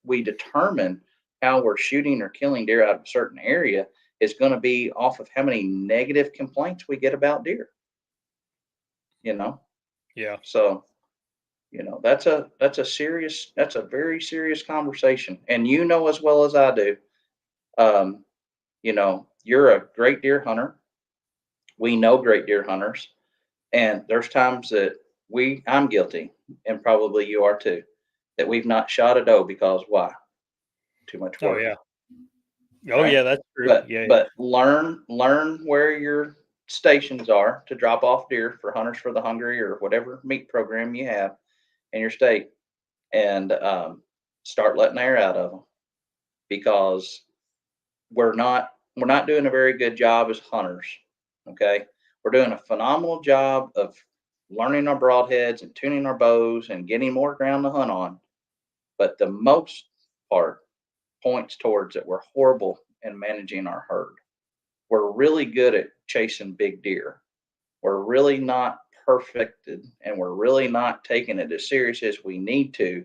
we determine how we're shooting or killing deer out of a certain area is going to be off of how many negative complaints we get about deer. Yeah. So, that's a very serious conversation. And as well as I do, you're a great deer hunter. We know great deer hunters, and there's times that I'm guilty, and probably you are too, that we've not shot a doe because why? Too much work. Oh yeah. Oh Right? yeah, that's true. But Yeah. but learn where your stations are to drop off deer for Hunters for the Hungry or whatever meat program you have in your state, and start letting air out of them, because we're not doing a very good job as hunters. Okay, we're doing a phenomenal job of learning our broadheads and tuning our bows and getting more ground to hunt on, but the most part points towards that we're horrible in managing our herd. We're really good at chasing big deer. We're really not perfected, and we're really not taking it as serious as we need to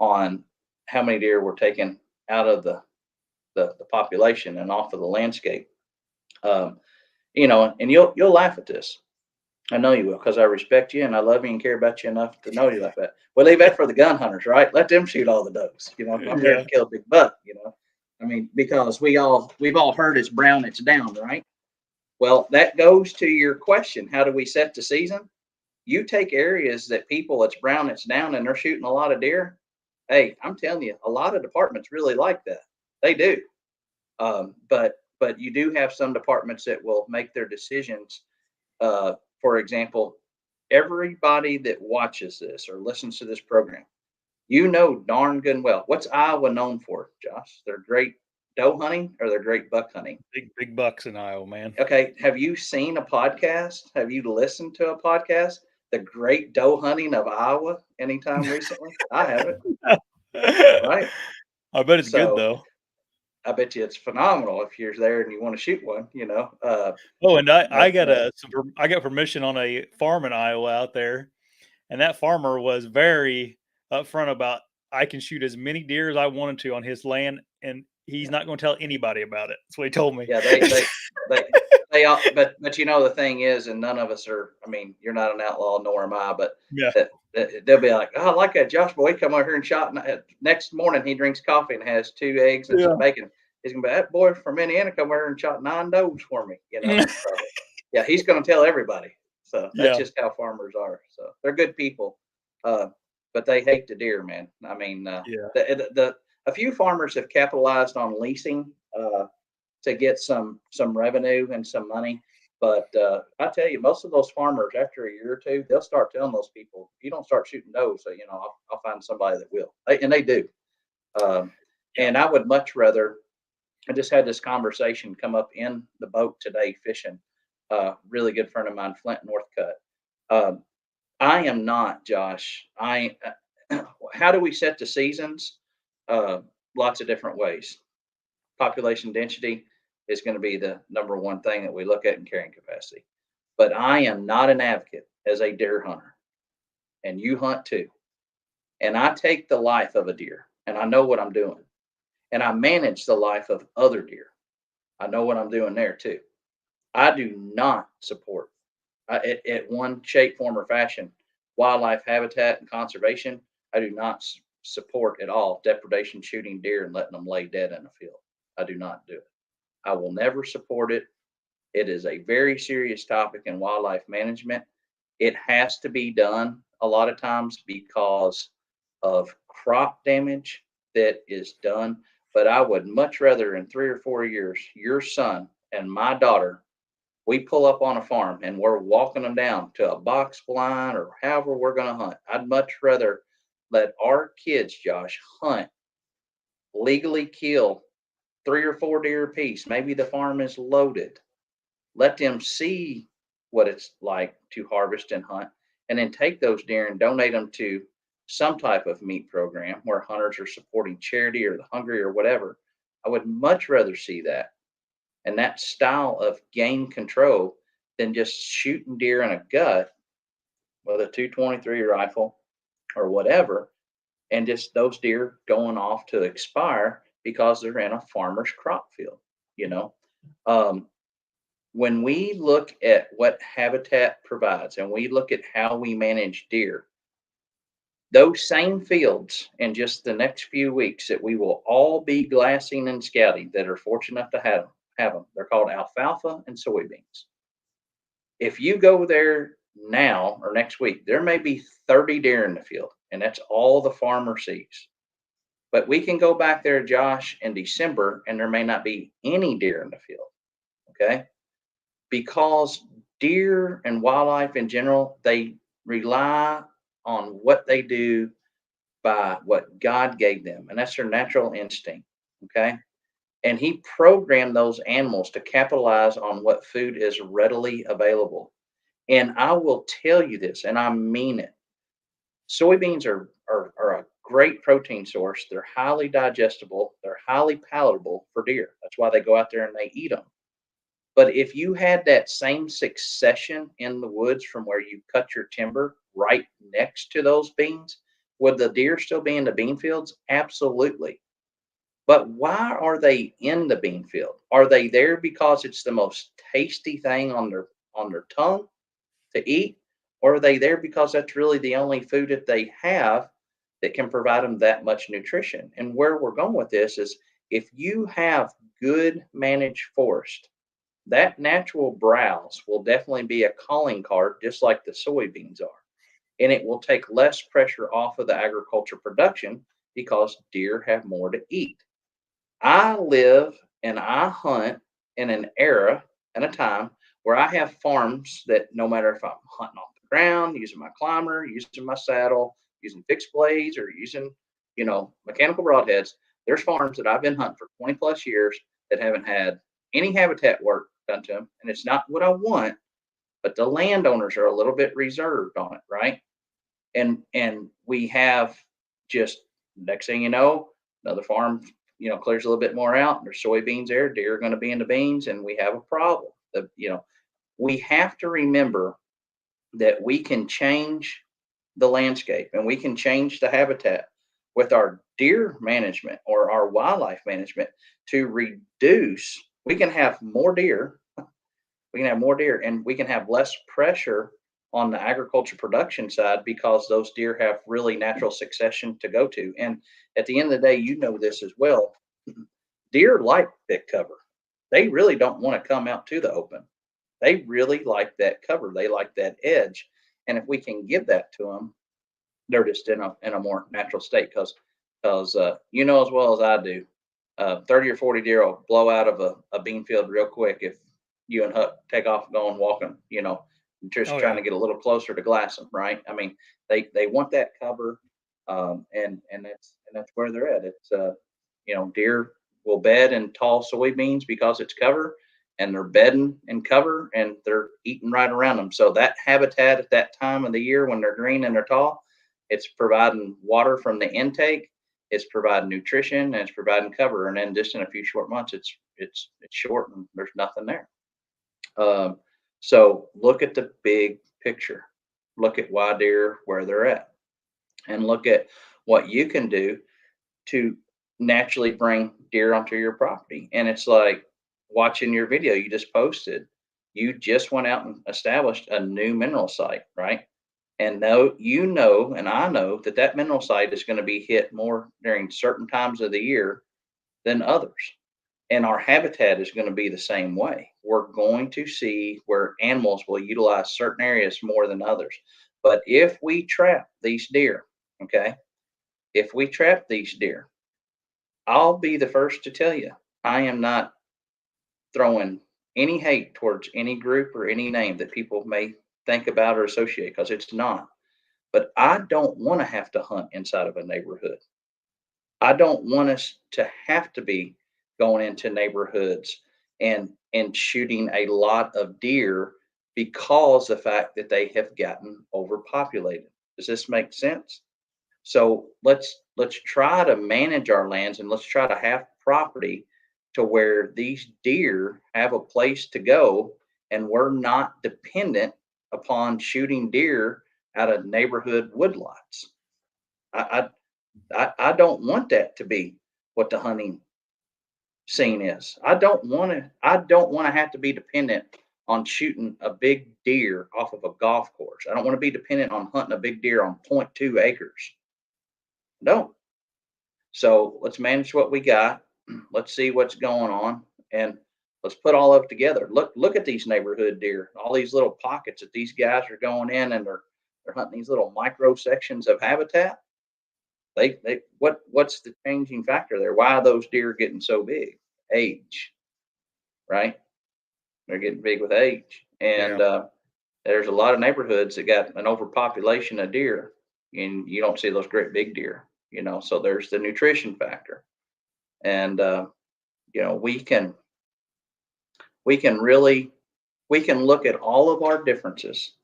on how many deer we're taking out of the population and off of the landscape. And you'll laugh at this. I know you will, because I respect you and I love you and care about you enough to know you like that. We'll leave that for the gun hunters, right? Let them shoot all the does. I'm here to kill a big buck. I mean, because we've all heard it's brown, it's down, right? Well, that goes to your question. How do we set the season? You take areas that it's brown, it's down, and they're shooting a lot of deer. Hey, I'm telling you, a lot of departments really like that. They do. But you do have some departments that will make their decisions. For example, everybody that watches this or listens to this program, darn good and well, what's Iowa known for, Josh? They're great doe hunting, or they're great buck hunting? Big bucks in Iowa, man. Okay. Have you seen a podcast? Have you listened to a podcast? The Great Doe Hunting of Iowa anytime recently? I haven't. Right. I bet it's good though. I bet you it's phenomenal if you're there and you want to shoot one, Oh, and I got permission on a farm in Iowa out there, and that farmer was very upfront about I can shoot as many deer as I wanted to on his land, and he's not going to tell anybody about it. That's what he told me. Yeah, they all, but the thing is, and none of us are. I mean, you're not an outlaw, nor am I. But yeah, they'll be like, "Oh, I like that Josh boy. Come over here and shot." And next morning, he drinks coffee and has 2 eggs and some bacon. He's gonna be, that boy from Indiana come over and shot 9 does for me. So, yeah, he's gonna tell everybody. So that's just how farmers are. So they're good people, but they hate the deer, man. I mean, a few farmers have capitalized on leasing to get some revenue and some money. But I tell you, most of those farmers, after a year or two, they'll start telling those people, if you don't start shooting does, so I'll find somebody that will. And they do. And I would much rather. I just had this conversation come up in the boat today fishing. Really good friend of mine, Flint Northcutt. I am not, Josh. How do we set the seasons? Lots of different ways. Population density is going to be the number one thing that we look at in carrying capacity. But I am not an advocate as a deer hunter, and you hunt too. and I take the life of a deer, and I know what I'm doing, and I manage the life of other deer. I know what I'm doing there too. I do not support, at one shape, form, or fashion, wildlife habitat and conservation. I do not support at all depredation, shooting deer and letting them lay dead in a field. I do not do it. I will never support it. It is a very serious topic in wildlife management. It has to be done a lot of times because of crop damage that is done. But I would much rather, in 3 or 4 years, your son and my daughter, we pull up on a farm and we're walking them down to a box blind or however we're going to hunt. I'd much rather let our kids, Josh, hunt, legally kill 3 or 4 deer a piece. Maybe the farm is loaded. Let them see what it's like to harvest and hunt, and then take those deer and donate them to some type of meat program where hunters are supporting charity or the hungry or whatever. I would much rather see that and that style of game control than just shooting deer in a gut with a 223 rifle or whatever, and just those deer going off to expire because they're in a farmer's crop field. You know, um, when we look at what habitat provides and we look at how we manage deer, those same fields in just the next few weeks that we will all be glassing and scouting that are fortunate enough to have them. They're called alfalfa and soybeans. If you go there now or next week, there may be 30 deer in the field, and that's all the farmer sees. But we can go back there, Josh, in December, and there may not be any deer in the field. Okay. Because deer and wildlife in general, they rely on what they do by what God gave them, and that's their natural instinct. Okay. And he programmed those animals to capitalize on what food is readily available. And I will tell you this, and I mean it. Soybeans are a great protein source. They're highly digestible. They're highly palatable for deer. That's why they go out there and they eat them. But if you had that same succession in the woods from where you cut your timber right next to those beans, would the deer still be in the bean fields? Absolutely. But why are they in the bean field? Are they there because it's the most tasty thing on their tongue to eat? Or are they there because that's really the only food that they have that can provide them that much nutrition? And where we're going with this is if you have good managed forest, that natural browse will definitely be a calling card, just like the soybeans are. And it will take less pressure off of the agriculture production because deer have more to eat. I live and I hunt in an era and a time where I have farms that no matter if I'm hunting off the ground, using my climber, using my saddle, using fixed blades, or using, mechanical broadheads, there's farms that I've been hunting for 20 plus years that haven't had any habitat work done to them. And it's not what I want, but the landowners are a little bit reserved on it, right? And we have just next thing you know, another farm, clears a little bit more out. There's soybeans there. Deer are going to be in the beans, and we have a problem. We have to remember that we can change the landscape and we can change the habitat with our deer management or our wildlife management to reduce. We can have more deer. We can have more deer, and we can have less pressure on the agriculture production side because those deer have really natural succession to go to. And at the end of the day, you know this as well. Deer like thick cover. They really don't want to come out to the open. They really like that cover. They like that edge. And if we can give that to them, they're just in a more natural state because you know as well as I do, 30 or 40 deer will blow out of a bean field real quick if you and Huck take off going walking, just trying to get a little closer to glass them, right? I mean, they want that cover, and that's where they're at. It's deer will bed in tall soybeans because it's cover, and they're bedding in cover, and they're eating right around them. So that habitat at that time of the year when they're green and they're tall, it's providing water from the intake, it's providing nutrition, and it's providing cover. And then just in a few short months, it's short and there's nothing there. So look at the big picture. Look at why deer where they're at, and look at what you can do to naturally bring deer onto your property. And it's like watching your video you just posted. You just went out and established a new mineral site, right? And and I know that that mineral site is going to be hit more during certain times of the year than others. And our habitat is going to be the same way. We're going to see where animals will utilize certain areas more than others. But if we trap these deer, okay, if we trap these deer, I'll be the first to tell you, I am not throwing any hate towards any group or any name that people may think about or associate, because it's not. But I don't want to have to hunt inside of a neighborhood. I don't want us to have to be going into neighborhoods and shooting a lot of deer because the fact that they have gotten overpopulated. Does this make sense? So let's try to manage our lands, and let's try to have property to where these deer have a place to go, and we're not dependent upon shooting deer out of neighborhood woodlots. I I don't want that to be what the hunting scene is. I don't want to have to be dependent on shooting a big deer off of a golf course. I don't want to be dependent on hunting a big deer on 0.2 acres. No. So let's manage what we got. Let's see what's going on, and let's put all of it together. Look at these neighborhood deer, all these little pockets that these guys are going in, and they're hunting these little micro sections of habitat. What's the changing factor there? Why are those deer getting so big? Age, right? They're getting big with age, and Yeah. there's a lot of neighborhoods that got an overpopulation of deer, and you don't see those great big deer. So there's the nutrition factor, and we can really we can look at all of our differences.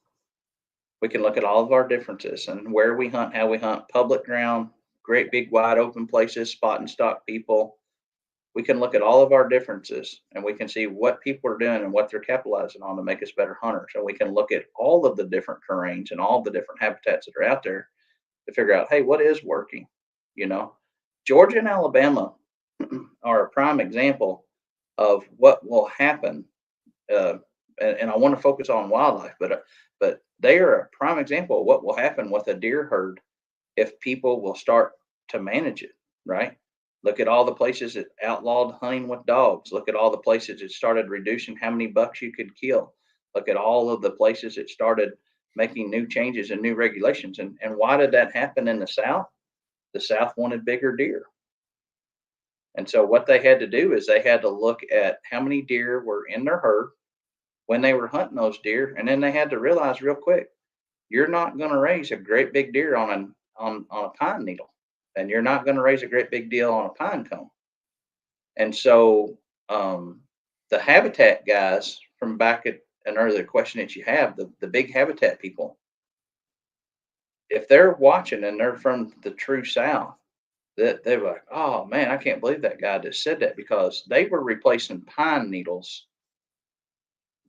We can look at all of our differences and where we hunt, how we hunt, public ground, great big wide open places, spot and stock people. We can look at all of our differences, and we can see what people are doing and what they're capitalizing on to make us better hunters. And we can look at all of the different terrains and all the different habitats that are out there to figure out, hey, what is working? You know, Georgia and Alabama are a prime example of what will happen. Uh, and I want to focus on wildlife, but they are a prime example of what will happen with a deer herd if people will start to manage it, right? Look at all the places that outlawed hunting with dogs. Look at all the places that started reducing how many bucks you could kill. Look at all of the places that started making new changes and new regulations. And why did that happen in the South? The South wanted bigger deer. And so what they had to do is they had to look at how many deer were in their herd when they were hunting those deer. And then they had to realize real quick, you're not going to raise a great big deer on a pine needle, and you're not going to raise a great big deal on a pine cone. And so the habitat guys, from back at an earlier question that you have, the big habitat people, if they're watching and they're from the true South, that they're like, oh man, I can't believe that guy just said that, because they were replacing pine needles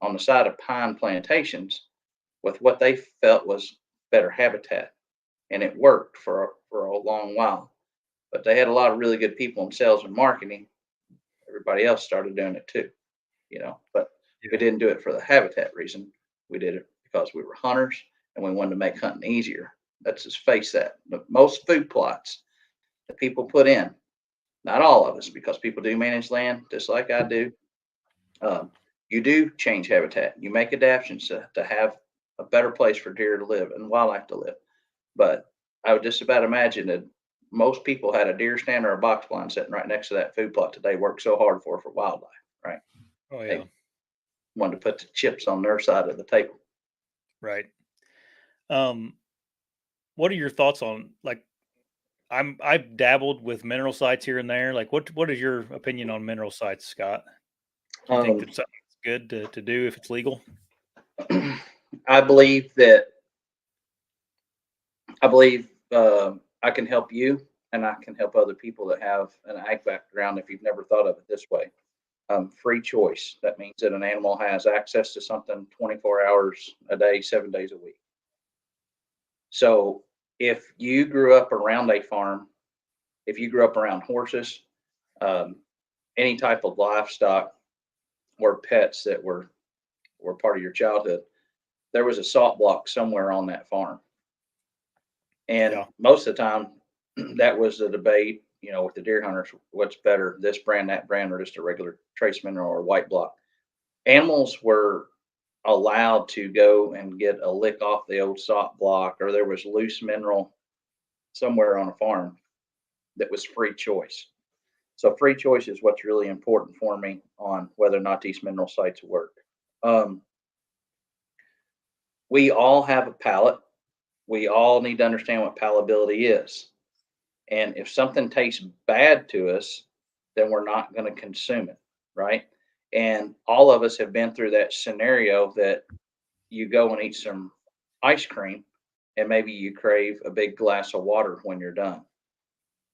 on the side of pine plantations with what they felt was better habitat, and it worked for a long while. But they had a lot of really good people in sales and marketing. Everybody else started doing it too, But we Yeah. didn't do it for the habitat reason. We did it because we were hunters and we wanted to make hunting easier. Let's just face that. Most food plots that people put in, not all of us, because people do manage land just like I do. You do change habitat. You make adaptations to have a better place for deer to live and wildlife to live. But I would just about imagine that most people had a deer stand or a box blind sitting right next to that food plot that they worked so hard for wildlife, right? Oh yeah. They wanted to put the chips on their side of the table. Right. Um, what are your thoughts on, like, I've dabbled with mineral sites here and there. Like, what is your opinion on mineral sites, Scott? Do you think Um, that's something that's good to do if it's legal? I believe that I believe I can help you, and I can help other people that have an ag background if you've never thought of it this way. Free choice. That means that an animal has access to something 24 hours a day, 7 days a week. So if you grew up around a farm, if you grew up around horses, any type of livestock or pets that were part of your childhood, there was a salt block somewhere on that farm. And Yeah. most of the time, that was the debate, with the deer hunters, what's better, this brand, that brand, or just a regular trace mineral or white block. Animals were allowed to go and get a lick off the old salt block, or there was loose mineral somewhere on a farm that was free choice. So free choice is what's really important for me on whether or not these mineral sites work. We all have a palate. We all need to understand what palatability is. And if something tastes bad to us, then we're not going to consume it, right? And all of us have been through that scenario that you go and eat some ice cream and maybe you crave a big glass of water when you're done.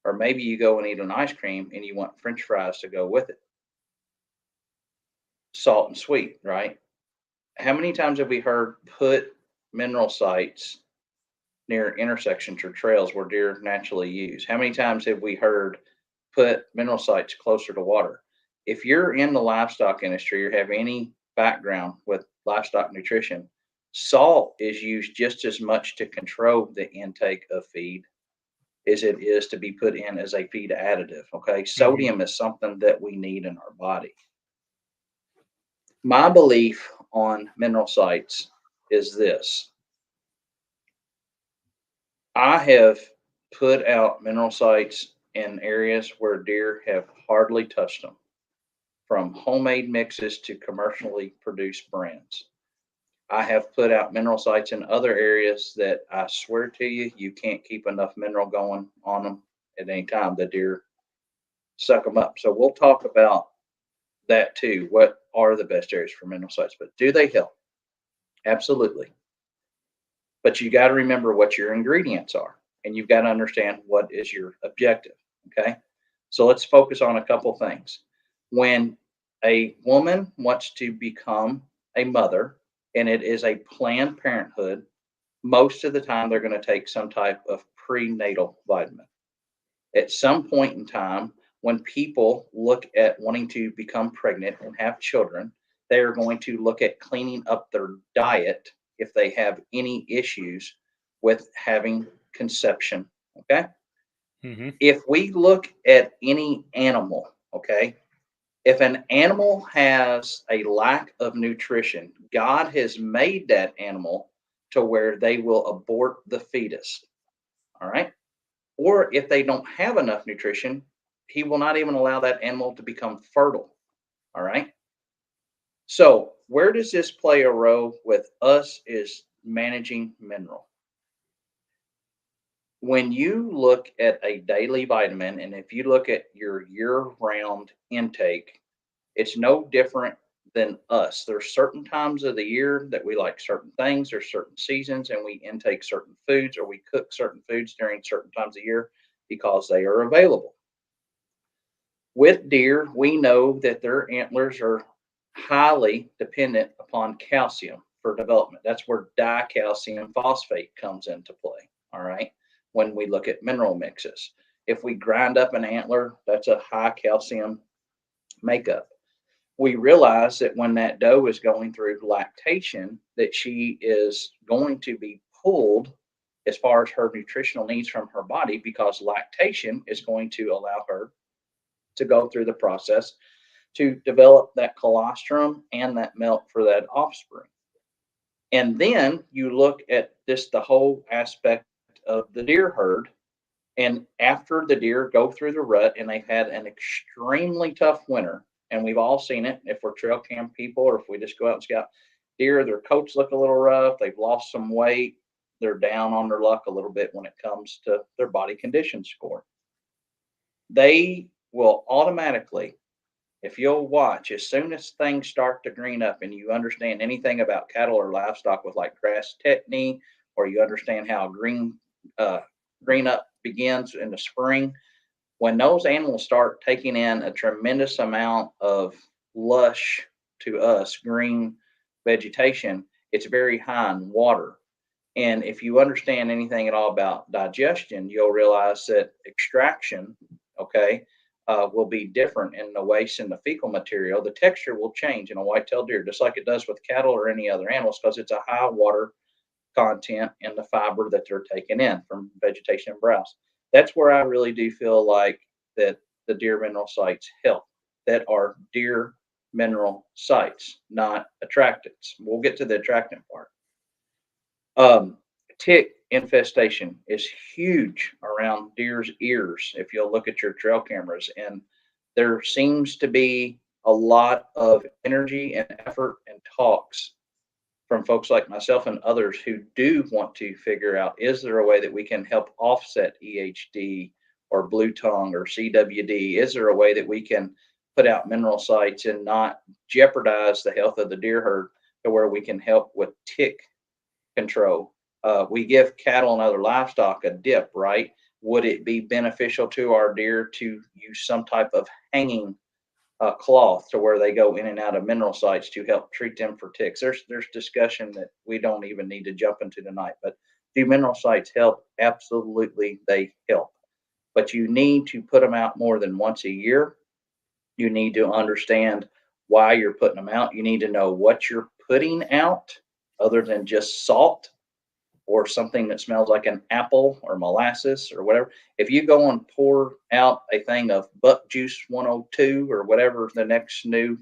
Or maybe you go and eat an ice cream and you want French fries to go with it. Salt and sweet, right? How many times have we heard put mineral sites near intersections or trails where deer naturally use? How many times have we heard put mineral sites closer to water? If you're in the livestock industry or have any background with livestock nutrition, salt is used just as much to control the intake of feed as it is to be put in as a feed additive. Okay. Sodium is something that we need in our body. My belief on mineral sites is this. I have put out mineral sites in areas where deer have hardly touched them, from homemade mixes to commercially produced brands. I have put out mineral sites in other areas that I swear to you, you can't keep enough mineral going on them at any time. The deer suck them up. So we'll talk about that too. What are the best areas for mineral sites? But do they help? Absolutely. But you got to remember what your ingredients are, and you've got to understand what is your objective. Okay. So let's focus on a couple things. When a woman wants to become a mother and it is a Planned Parenthood, most of the time they're going to take some type of prenatal vitamin. At some point in time, when people look at wanting to become pregnant and have children, they are going to look at cleaning up their diet if they have any issues with having conception. Okay. If we look at any animal, okay, if an animal has a lack of nutrition, God has made that animal to where they will abort the fetus. All right. Or if they don't have enough nutrition, he will not even allow that animal to become fertile. All right. So where does this play a role with us is managing mineral? When you look at a daily vitamin, and if you look at your year-round intake, it's no different than us. There's certain times of the year that we like certain things, there's certain seasons, and we intake certain foods or we cook certain foods during certain times of year because they are available. With deer, we know that their antlers are highly dependent upon calcium for development. That's where dicalcium phosphate comes into play. All right. When we look at mineral mixes, if we grind up an antler, that's a high calcium makeup. We realize that when that doe is going through lactation, that she is going to be pulled as far as her nutritional needs from her body, because lactation is going to allow her to go through the process to develop that colostrum and that milk for that offspring. And then you look at this, the whole aspect of the deer herd. And after the deer go through the rut and they've had an extremely tough winter, and we've all seen it if we're trail cam people or if we just go out and scout deer, their coats look a little rough, they've lost some weight, they're down on their luck a little bit when it comes to their body condition score. They will automatically, if you'll watch, as soon as things start to green up and you understand anything about cattle or livestock with like grass tetany, or you understand how green up begins in the spring, when those animals start taking in a tremendous amount of lush, to us, green vegetation, it's very high in water. And if you understand anything at all about digestion, you'll realize that extraction, okay, will be different in the waste and the fecal material. The texture will change in a white-tailed deer, just like it does with cattle or any other animals, because it's a high water content in the fiber that they're taking in from vegetation and browse. That's where I really do feel like that the deer mineral sites help, that are deer mineral sites, not attractants. We'll get to the attractant part. Tick infestation is huge around deer's ears if you'll look at your trail cameras. And there seems to be a lot of energy and effort and talks from folks like myself and others who do want to figure out, is there a way that we can help offset EHD or blue tongue or CWD? Is there a way that we can put out mineral sites and not jeopardize the health of the deer herd, to where we can help with tick control? We give cattle and other livestock a dip, right? Would it be beneficial to our deer to use some type of hanging cloth to where they go in and out of mineral sites to help treat them for ticks? There's discussion that we don't even need to jump into tonight. But do mineral sites help? Absolutely, they help. But you need to put them out more than once a year. You need to understand why you're putting them out. You need to know what you're putting out, other than just salt or something that smells like an apple or molasses or whatever. If you go and pour out a thing of buck juice 102 or whatever the next new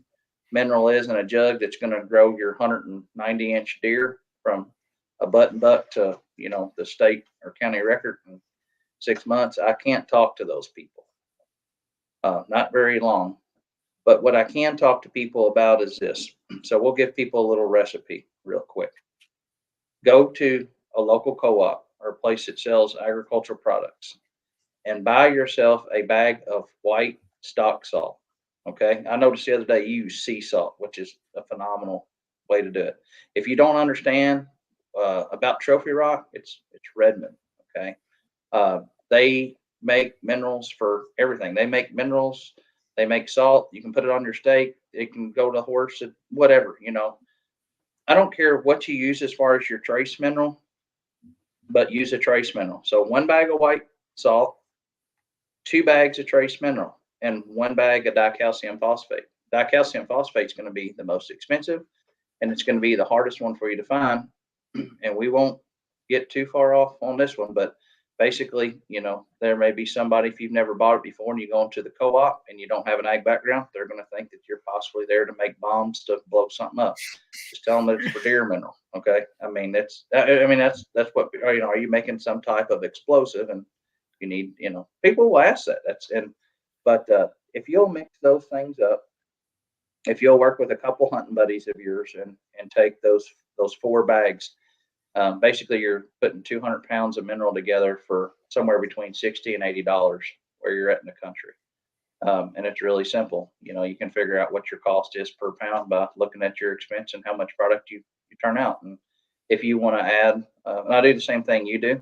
mineral is in a jug that's going to grow your 190-inch deer from a button buck to, the state or county record in 6 months, I can't talk to those people. Not very long. But what I can talk to people about is this. So we'll give people a little recipe real quick. Go to a local co-op or a place that sells agricultural products and buy yourself a bag of white stock salt. Okay. I noticed the other day you use sea salt, which is a phenomenal way to do it. If you don't understand about Trophy Rock, it's Redmond. Okay. They make minerals for everything. They make minerals. They make salt. You can put it on your steak. It can go to horse, whatever, I don't care what you use as far as your trace mineral, but use a trace mineral. So 1 bag of white salt, 2 bags of trace mineral, and 1 bag of dicalcium phosphate. Dicalcium phosphate is going to be the most expensive, and it's going to be the hardest one for you to find. And we won't get too far off on this one, but basically, there may be somebody, if you've never bought it before and you go into the co-op and you don't have an ag background, they're going to think that you're possibly there to make bombs to blow something up. Just tell them that it's for deer mineral. Okay. That's what, are you making some type of explosive? And you need, people will ask that. But if you'll mix those things up, if you'll work with a couple hunting buddies of yours and take those 4 bags, basically you're putting 200 pounds of mineral together for somewhere between $60 and $80 where you're at in the country. And it's really simple. You can figure out what your cost is per pound by looking at your expense and how much product you turn out. And if you want to add, and I do the same thing you do,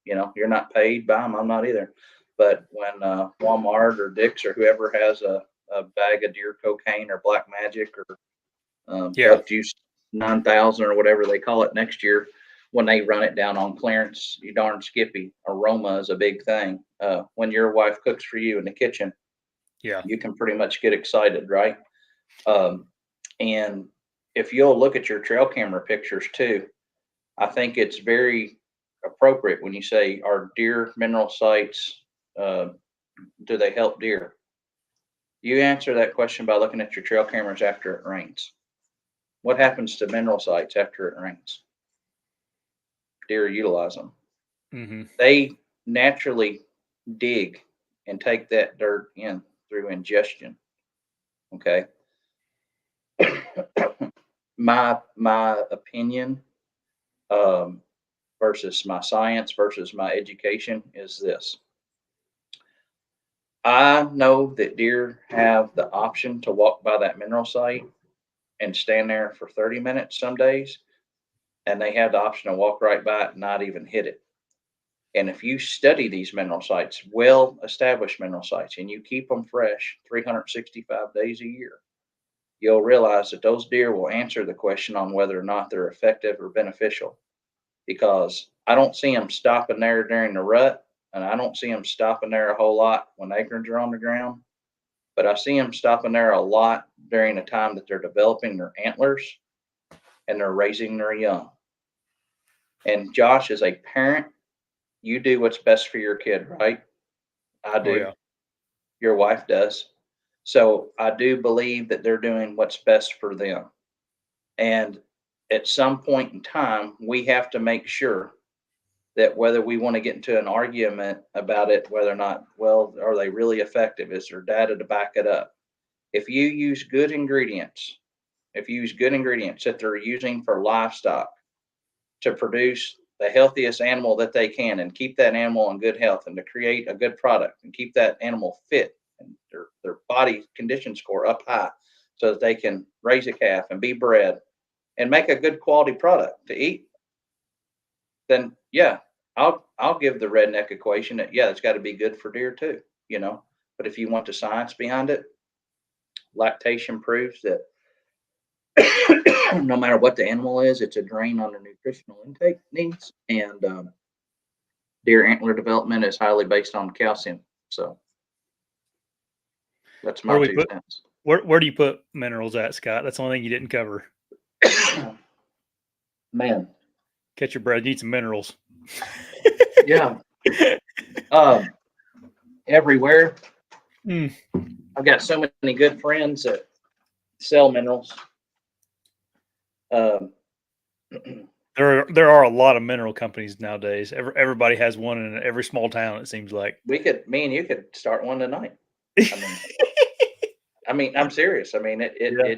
you're not paid by them. I'm not either. But when Walmart or Dick's or whoever has a bag of deer cocaine or black magic or buck juice 9,000 or whatever they call it next year, when they run it down on clearance, you darn skippy, aroma is a big thing. When your wife cooks for you in the kitchen, you can pretty much get excited, right? And if you'll look at your trail camera pictures too, I think it's very appropriate when you say, are deer mineral sites, do they help deer? You answer that question by looking at your trail cameras after it rains. What happens to mineral sites after it rains? Deer utilize them. Mm-hmm. They naturally dig and take that dirt in through ingestion. Okay. My opinion versus my science versus my education is this. I know that deer have the option to walk by that mineral site and stand there for 30 minutes some days, and they have the option to walk right by it and not even hit it. And if you study these mineral sites, well-established mineral sites, and you keep them fresh 365 days a year, you'll realize that those deer will answer the question on whether or not they're effective or beneficial, because I don't see them stopping there during the rut, and I don't see them stopping there a whole lot when acorns are on the ground, but I see them stopping there a lot during the time that they're developing their antlers and they're raising their young. And Josh, as a parent, you do what's best for your kid, right? I do. Oh yeah. Your wife does. So I do believe that they're doing what's best for them. And at some point in time, we have to make sure that whether we want to get into an argument about it, whether or not, well, are they really effective? Is there data to back it up? If you use good ingredients, that they're using for livestock to produce the healthiest animal that they can and keep that animal in good health and to create a good product and keep that animal fit and their body condition score up high so that they can raise a calf and be bred and make a good quality product to eat, then yeah, I'll give the redneck equation that yeah, it's got to be good for deer too, you know. But if you want the science behind it, lactation proves that no matter what the animal is, it's a drain on their nutritional intake needs, and deer antler development is highly based on calcium. So that's my Where do we 2 put cents. where do you put minerals at, Scott? That's the only thing you didn't cover. Man, Catch your breath. Need some minerals. yeah, everywhere. Mm. I've got so many good friends that sell minerals. There are a lot of mineral companies nowadays. Everybody has one in every small town, it seems like. Me and you could start one tonight. I mean, I'm serious. I mean,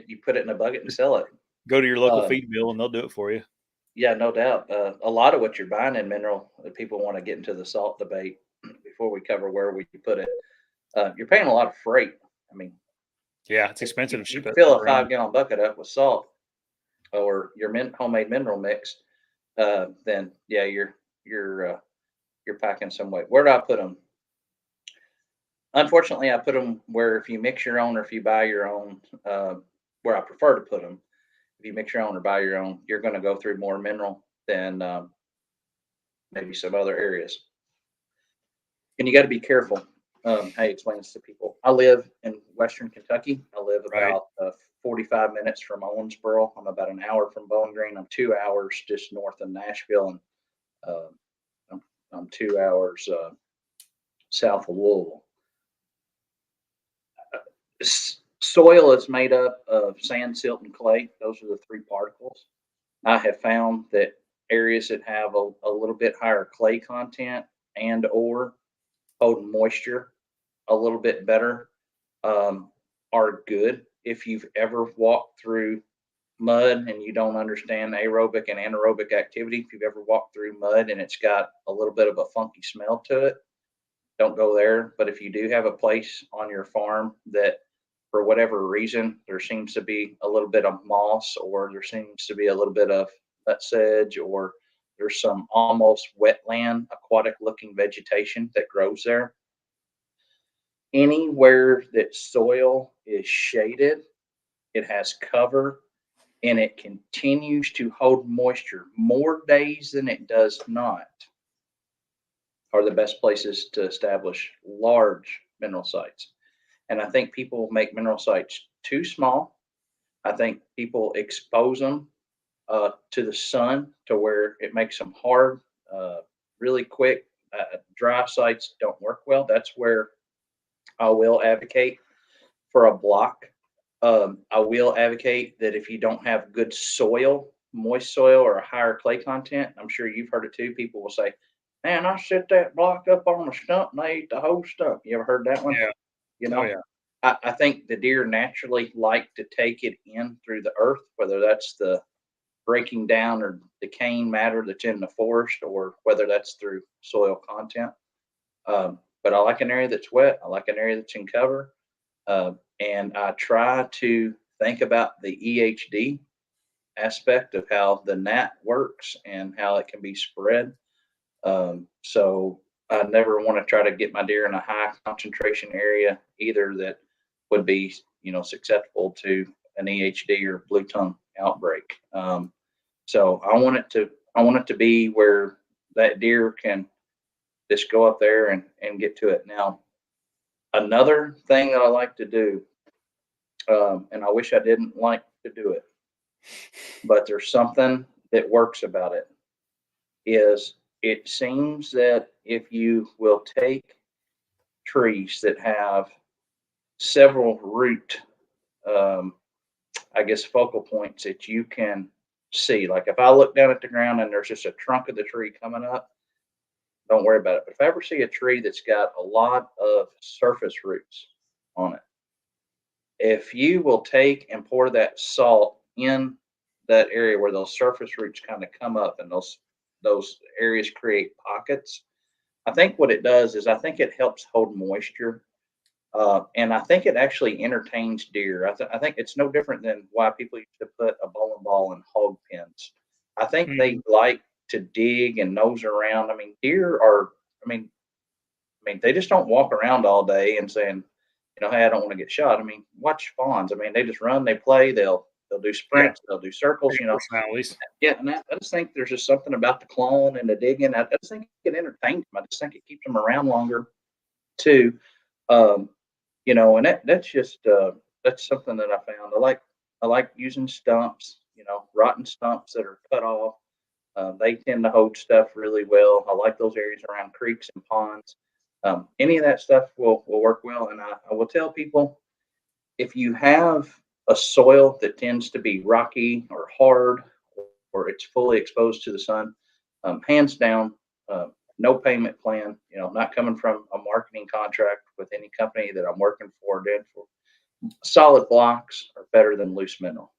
you put it in a bucket and sell it. Go to your local feed mill and they'll do it for you. Yeah, no doubt. A lot of what you're buying in mineral, people want to get into the salt debate before we cover where we put it. You're paying a lot of freight. I mean, yeah, it's expensive to you ship it. fill a 5-gallon bucket up with salt or your homemade mineral mix, then yeah, you're packing some weight. Where do I put them? Unfortunately, I put them where if you mix your own or if you buy your own, where I prefer to put them. If you mix your own or buy your own, you're going to go through more mineral than maybe some other areas. And you got to be careful. I explain this to people. I live in Western Kentucky. I live about 45 minutes from Owensboro. I'm about an hour from Bowling Green. I'm 2 hours just north of Nashville, and I'm 2 hours south of Louisville. Soil is made up of sand, silt, and clay. Those are the 3 particles. I have found that areas that have a little bit higher clay content and or hold moisture a little bit better are good. If you've ever walked through mud and you don't understand aerobic and anaerobic activity, if you've ever walked through mud and it's got a little bit of a funky smell to it, don't go there. But if you do have a place on your farm that for whatever reason there seems to be a little bit of moss or there seems to be a little bit of nut sedge or there's some almost wetland aquatic looking vegetation that grows there, anywhere that soil is shaded, it has cover, and it continues to hold moisture more days than it does not, are the best places to establish large mineral sites. And I think people make mineral sites too small. I think people expose them to the sun to where it makes them hard really quick. Dry sites don't work well. That's where I will advocate for a block. I will advocate that if you don't have good soil, moist soil, or a higher clay content, I'm sure you've heard it too. People will say, "Man, I set that block up on a stump and I ate the whole stump." You ever heard that one? Yeah. You know, Oh yeah. I think the deer naturally like to take it in through the earth, whether that's the breaking down or decaying matter that's in the forest, or whether that's through soil content. But I like an area that's wet. I like an area that's in cover. And I try to think about the EHD aspect of how the gnat works and how it can be spread. So I never want to try to get my deer in a high concentration area either that would be, susceptible to an EHD or blue tongue outbreak. So I want it to be where that deer can just go up there and get to it. Now, another thing that I like to do, and I wish I didn't like to do it, but there's something that works about it, is it seems that if you will take trees that have several root, I guess, focal points that you can see. Like if I look down at the ground and there's just a trunk of the tree coming up, don't worry about it. But if I ever see a tree that's got a lot of surface roots on it, if you will take and pour that salt in that area where those surface roots kind of come up and those areas create pockets, I think what it does is I think it helps hold moisture. And I think it actually entertains deer. I think it's no different than why people used to put a bowling ball in hog pens. I think they like to dig and nose around. I mean, deer are, they just don't walk around all day and saying, hey, I don't want to get shot. I mean, watch fawns. I mean, they just run, they play, they'll do sprints, they'll do circles, Personalities. Yeah, and I just think there's just something about the clawing and the digging. I just think it entertains them. I just think it keeps them around longer too. And that's just that's something that I found. I like using stumps, rotten stumps that are cut off. They tend to hold stuff really well. I like those areas around creeks and ponds. Any of that stuff will work well. And I will tell people, if you have a soil that tends to be rocky or hard, or it's fully exposed to the sun, hands down, no payment plan, not coming from a marketing contract with any company that I'm working for, solid blocks are better than loose mineral.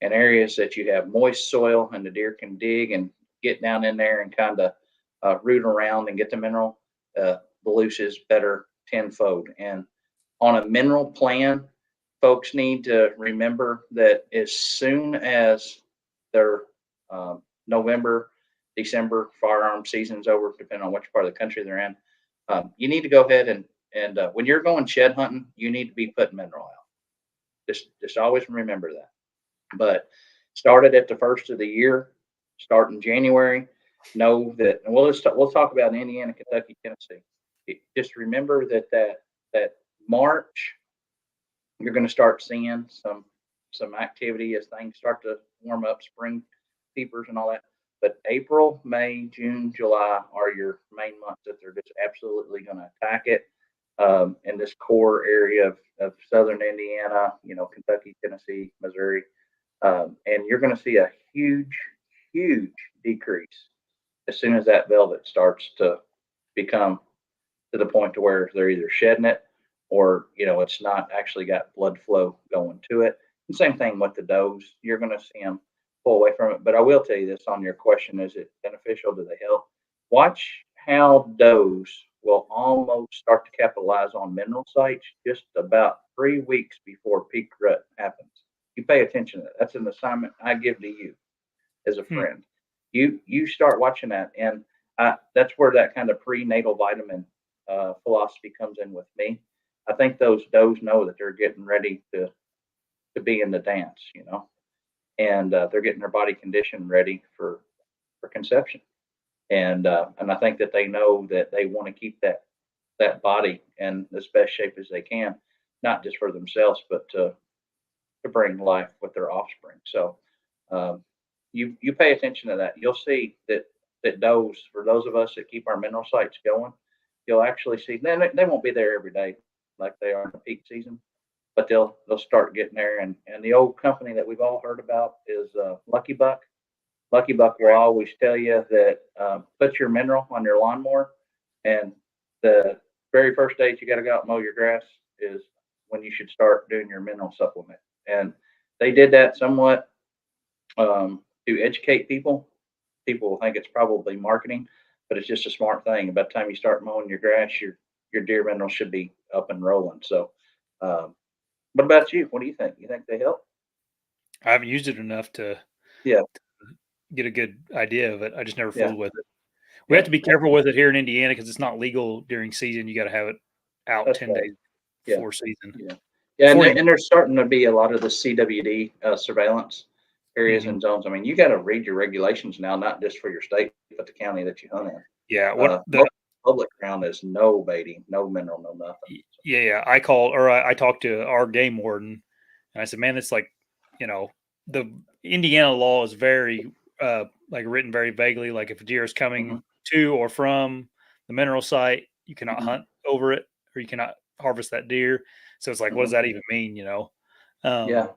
And areas that you have moist soil and the deer can dig and get down in there and kind of root around and get the mineral, the loose is better tenfold. And on a mineral plan, folks need to remember that as soon as their November, December firearm season's over, depending on which part of the country they're in, you need to go ahead and when you're going shed hunting, you need to be putting mineral out. Just always remember that. But started at the first of the year, start in January. Know that, and we'll talk about Indiana, Kentucky, Tennessee. Just remember that March, you're going to start seeing some activity as things start to warm up, spring peepers and all that. But April, May, June, July are your main months that they're just absolutely going to attack it. In this core area of southern Indiana, Kentucky, Tennessee, Missouri. And you're going to see a huge, huge decrease as soon as that velvet starts to become to the point to where they're either shedding it or, it's not actually got blood flow going to it. And same thing with the does. You're going to see them pull away from it. But I will tell you this on your question, is it beneficial? Do they help? Watch how does will almost start to capitalize on mineral sites just about 3 weeks before peak rut happens. You pay attention to that. That's an assignment I give to you as a friend. You start watching that, and that's where that kind of prenatal vitamin philosophy comes in with me. I think those does know that they're getting ready to be in the dance, and they're getting their body condition ready for conception. And I think that they know that they want to keep that body in as best shape as they can, not just for themselves, but to bring life with their offspring. So you pay attention to that. You'll see that does, for those of us that keep our mineral sites going, you'll actually see they won't be there every day like they are in the peak season, but they'll start getting there. And the old company that we've all heard about is Lucky Buck. Lucky Buck will always tell you that put your mineral on your lawnmower, and the very first day you got to go out and mow your grass is when you should start doing your mineral supplement. And they did that somewhat to educate people. People will think it's probably marketing, but it's just a smart thing. By the time you start mowing your grass, your deer minerals should be up and rolling. So, what about you? What do you think? You think they help? I haven't used it enough to get a good idea of it. I just never fooled with it. We have to be careful with it here in Indiana because it's not legal during season. You got to have it out 10 days before season. Yeah. Yeah, before you, and there's starting to be a lot of the CWD surveillance areas Mhm. and zones. I mean, you got to read your regulations now, not just for your state, but the county that you hunt in. yeah, what the Most public ground is no baiting, no mineral, no nothing. yeah, I called or I talked to our game warden, and I said, man, it's like, you know, the Indiana law is very like written very vaguely. Like if a deer is Hmm. coming to or from the mineral site, you cannot Hmm. hunt over it or you cannot harvest that deer. So it's like, what does Hmm. that even mean? You know? Yeah,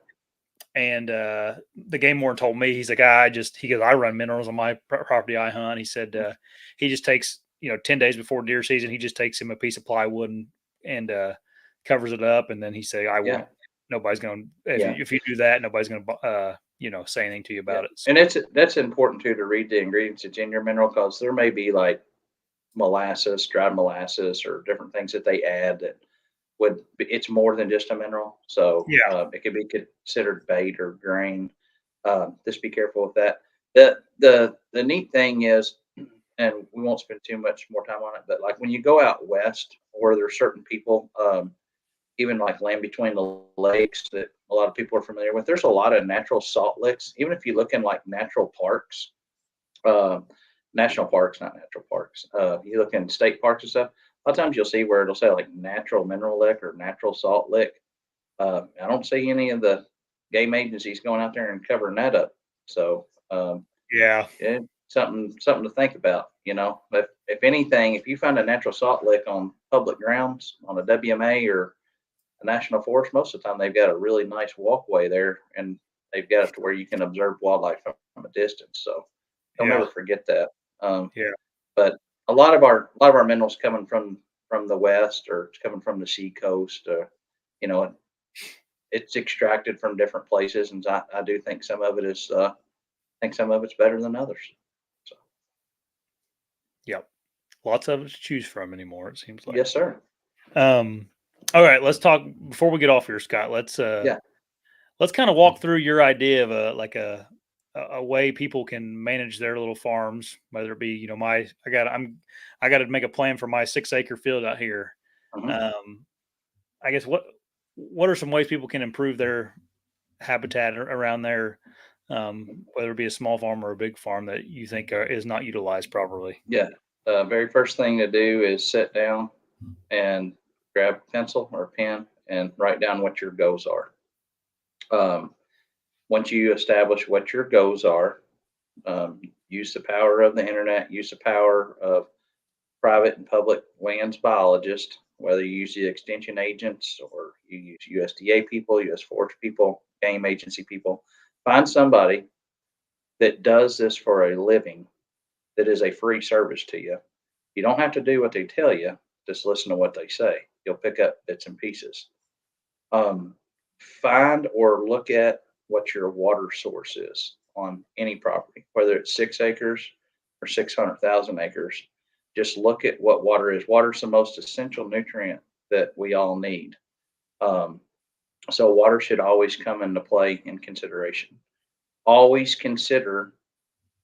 And the game warden told me, he's like, he goes, I run minerals on my property I hunt. He said he just takes, 10 days before deer season, he just takes him a piece of plywood and covers it up. And then he said, yeah, nobody's going to, yeah, if you do that, nobody's going to, say anything to you yeah. about it. So, And that's important too, to read the ingredients that's in your mineral, because there may be like molasses, dried molasses, or different things that they add that it's more than just a mineral. So yeah. it could be considered bait or grain. Just be careful with that. The neat thing is, and we won't spend too much more time on it, but like when you go out west, where there's certain people, even like land between the lakes that a lot of people are familiar with, there's a lot of natural salt licks. Even if you look in like natural parks, uh, national parks, not natural parks. You look in state parks and stuff. A lot of times you'll see where it'll say like natural mineral lick or natural salt lick. I don't see any of the game agencies going out there and covering that up. So Yeah. yeah, something to think about. You know, if anything, if you find a natural salt lick on public grounds on a WMA or a national forest, most of the time they've got a really nice walkway there, and they've got it to where you can observe wildlife from a distance. So you'll Yeah. never forget that. Um, Yeah. but a lot of our minerals coming from the west, or it's coming from the sea coast. You know, it's extracted from different places, and I do think some of it is. I think some of it's better than others. So Yep. Lots of it to choose from anymore, it seems like. yes, sir. Um, all right, let's talk before we get off here, Scott. Yeah. Let's kind of walk through your idea of a way people can manage their little farms, whether it be, I got to make a plan for my 6 acre field out here. Mhm. I guess what are some ways people can improve their habitat around there, whether it be a small farm or a big farm that you think is not utilized properly? Yeah. The very first thing to do is sit down and grab a pencil or a pen and write down what your goals are. Um, Once you establish what your goals are, use the power of the internet, use the power of private and public lands biologists, whether you use the extension agents or you use USDA people, US Forest people, game agency people. Find somebody that does this for a living, that is a free service to you. You don't have to do what they tell you, just listen to what they say. You'll pick up bits and pieces. Um, Find or look at what your water source is on any property, whether it's 6 acres or 600,000 acres. Just look at what water is. Water is the most essential nutrient that we all need. Um, so water should always come into play in consideration. Always consider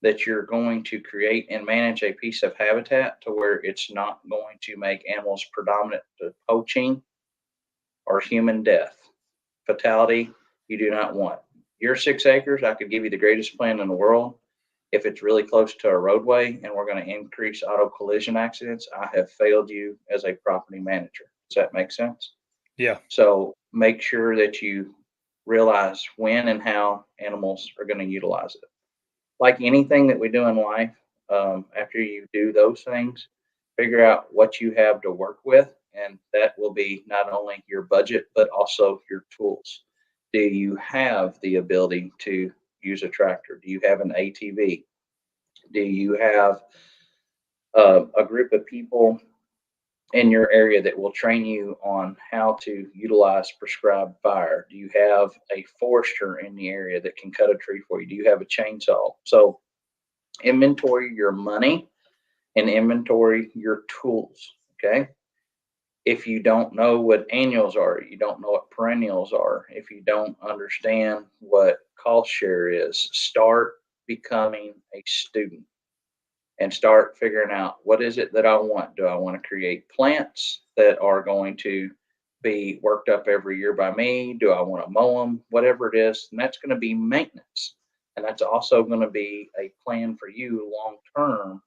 that you're going to create and manage a piece of habitat to where it's not going to make animals predominant to poaching or human death. Fatality, you do not want. Your 6 acres, I could give you the greatest plan in the world. If it's really close to a roadway and we're going to increase auto collision accidents, I have failed you as a property manager. Does that make sense? Yeah. So make sure that you realize when and how animals are going to utilize it. Like anything that we do in life, after you do those things, figure out what you have to work with, and that will be not only your budget but also your tools. Do you have the ability to use a tractor? Do you have an ATV? Do you have a group of people in your area that will train you on how to utilize prescribed fire? Do you have a forester in the area that can cut a tree for you? Do you have a chainsaw? So inventory your money and inventory your tools. Okay. If you don't know what annuals are, you don't know what perennials are, if you don't understand what cost share is, start becoming a student and start figuring out, what is it that I want? Do I want to create plants that are going to be worked up every year by me? Do I want to mow them? Whatever it is, and that's going to be maintenance. And that's also going to be a plan for you long term.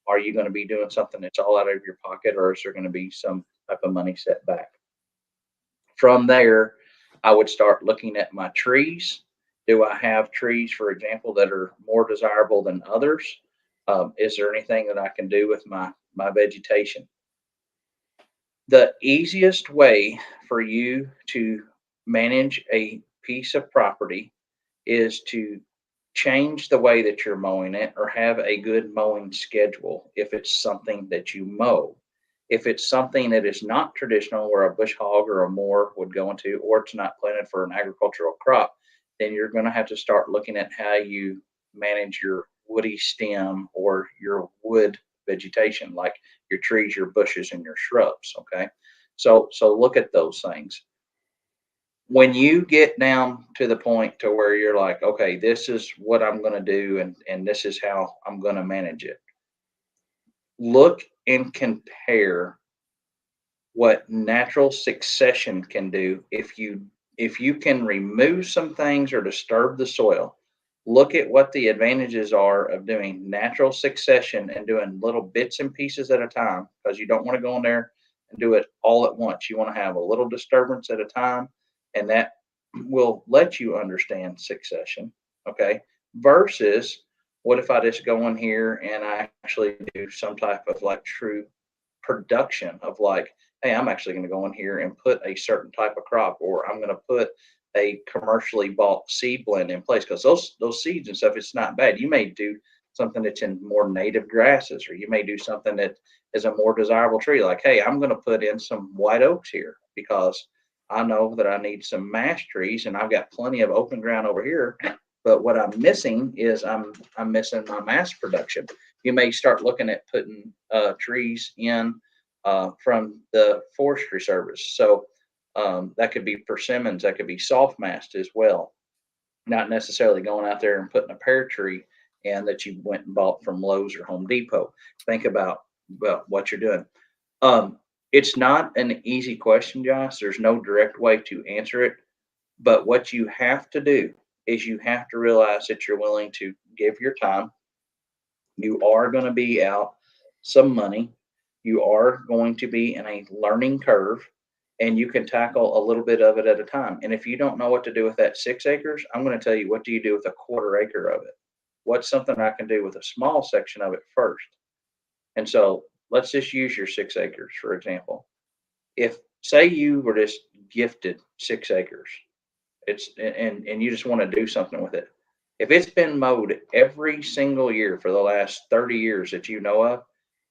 Are you going to be doing something that's all out of your pocket, or is there going to be some type of money set back? From there, I would start looking at my trees. Do I have trees, for example, that are more desirable than others? Is there anything that I can do with my vegetation? The easiest way for you to manage a piece of property is to change the way that you're mowing it, or have a good mowing schedule if it's something that you mow. If it's something that is not traditional, where a bush hog or a mower would go into, or it's not planted for an agricultural crop, then you're going to have to start looking at how you manage your woody stem or your wood vegetation, like your trees, your bushes, and your shrubs. Okay. So look at those things. When you get down to the point to where you're like, okay, this is what I'm going to do, and this is how I'm going to manage it. Look and compare what natural succession can do. If you can remove some things or disturb the soil, look at what the advantages are of doing natural succession and doing little bits and pieces at a time, because you don't want to go in there and do it all at once. You want to have a little disturbance at a time, and that will let you understand succession. Okay. Versus, what if I just go in here and I actually do some type of like true production of, like, hey, I'm actually going to go in here and put a certain type of crop, or I'm going to put a commercially bought seed blend in place, because those seeds and stuff, it's not bad. You may do something that's in more native grasses, or you may do something that is a more desirable tree. Like, hey, I'm going to put in some white oaks here because I know that I need some mash trees, and I've got plenty of open ground over here. But what I'm missing is I'm missing my mass production. You may start looking at putting trees in from the Forestry Service. So that could be persimmons, that could be soft mast as well. Not necessarily going out there and putting a pear tree and that you went and bought from Lowe's or Home Depot. Think about what you're doing. It's not an easy question, Josh. There's no direct way to answer it. But what you have to do is you have to realize that you're willing to give your time. You are going to be out some money. You are going to be in a learning curve, and you can tackle a little bit of it at a time. And if you don't know what to do with that 6 acres, I'm going to tell you, what do you do with a 1/4 acre of it? What's something I can do with a small section of it first? And so let's just use your 6 acres, for example. If, say, you were just gifted 6 acres, and you just want to do something with it. If it's been mowed every single year for the last 30 years that you know of,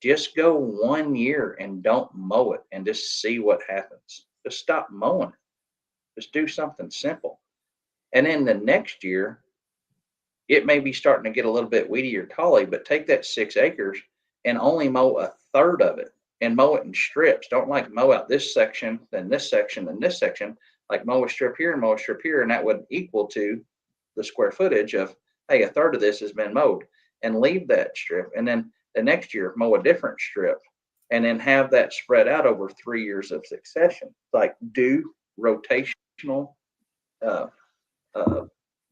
just go 1 year and don't mow it and just see what happens. Just stop mowing it. Just do something simple. And then the next year, it may be starting to get a little bit weedy or collie, but take that 6 acres and only mow 1/3 of it, and mow it in strips. Don't like mow out this section, then this section, then this section. Like, mow a strip here and mow a strip here, and that would equal to the square footage of, hey, 1/3 of this has been mowed, and leave that strip. And then the next year, mow a different strip, and then have that spread out over 3 years of succession. Like, do rotational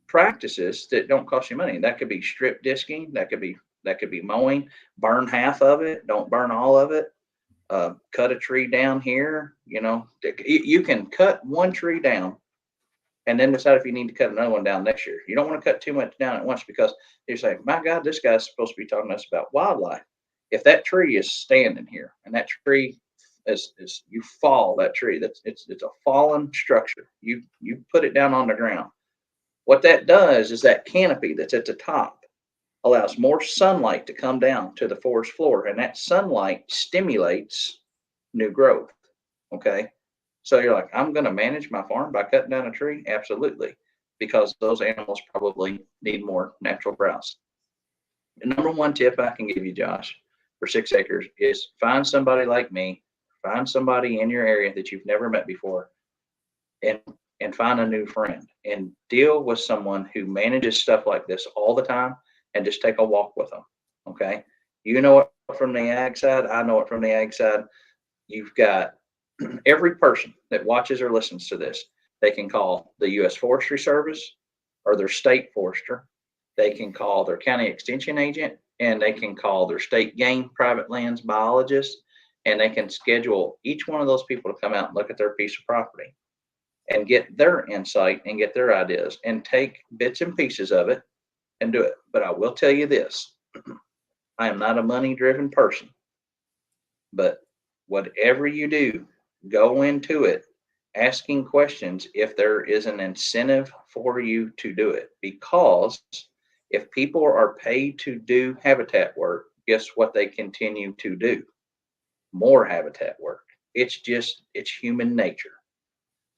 practices that don't cost you money. That could be strip disking. That could be mowing. Burn half of it. Don't burn all of it. Cut a tree down here. You can cut one tree down and then decide if you need to cut another one down next year. You don't want to cut too much down at once, because you're saying, my God, this guy's supposed to be talking to us about wildlife. If that tree is standing here and that tree is you fall that tree, it's a fallen structure. You put it down on the ground. What that does is that canopy that's at the top allows more sunlight to come down to the forest floor, and that sunlight stimulates new growth. Okay. So you're like, I'm going to manage my farm by cutting down a tree? Absolutely. Because those animals probably need more natural browse. The number one tip I can give you, Josh, for 6 acres is find somebody like me, find somebody in your area that you've never met before, and find a new friend, and deal with someone who manages stuff like this all the time, and just take a walk with them. Okay. You know it from the ag side. I know it from the ag side. You've got every person that watches or listens to this, they can call the U.S. Forestry Service or their state forester. They can call their county extension agent, and they can call their state game private lands biologist, and they can schedule each one of those people to come out and look at their piece of property and get their insight and get their ideas and take bits and pieces of it and do it. But I will tell you this, I am not a money driven person, but whatever you do, go into it asking questions if there is an incentive for you to do it. Because if people are paid to do habitat work, guess what they continue to do? More habitat work. It's human nature.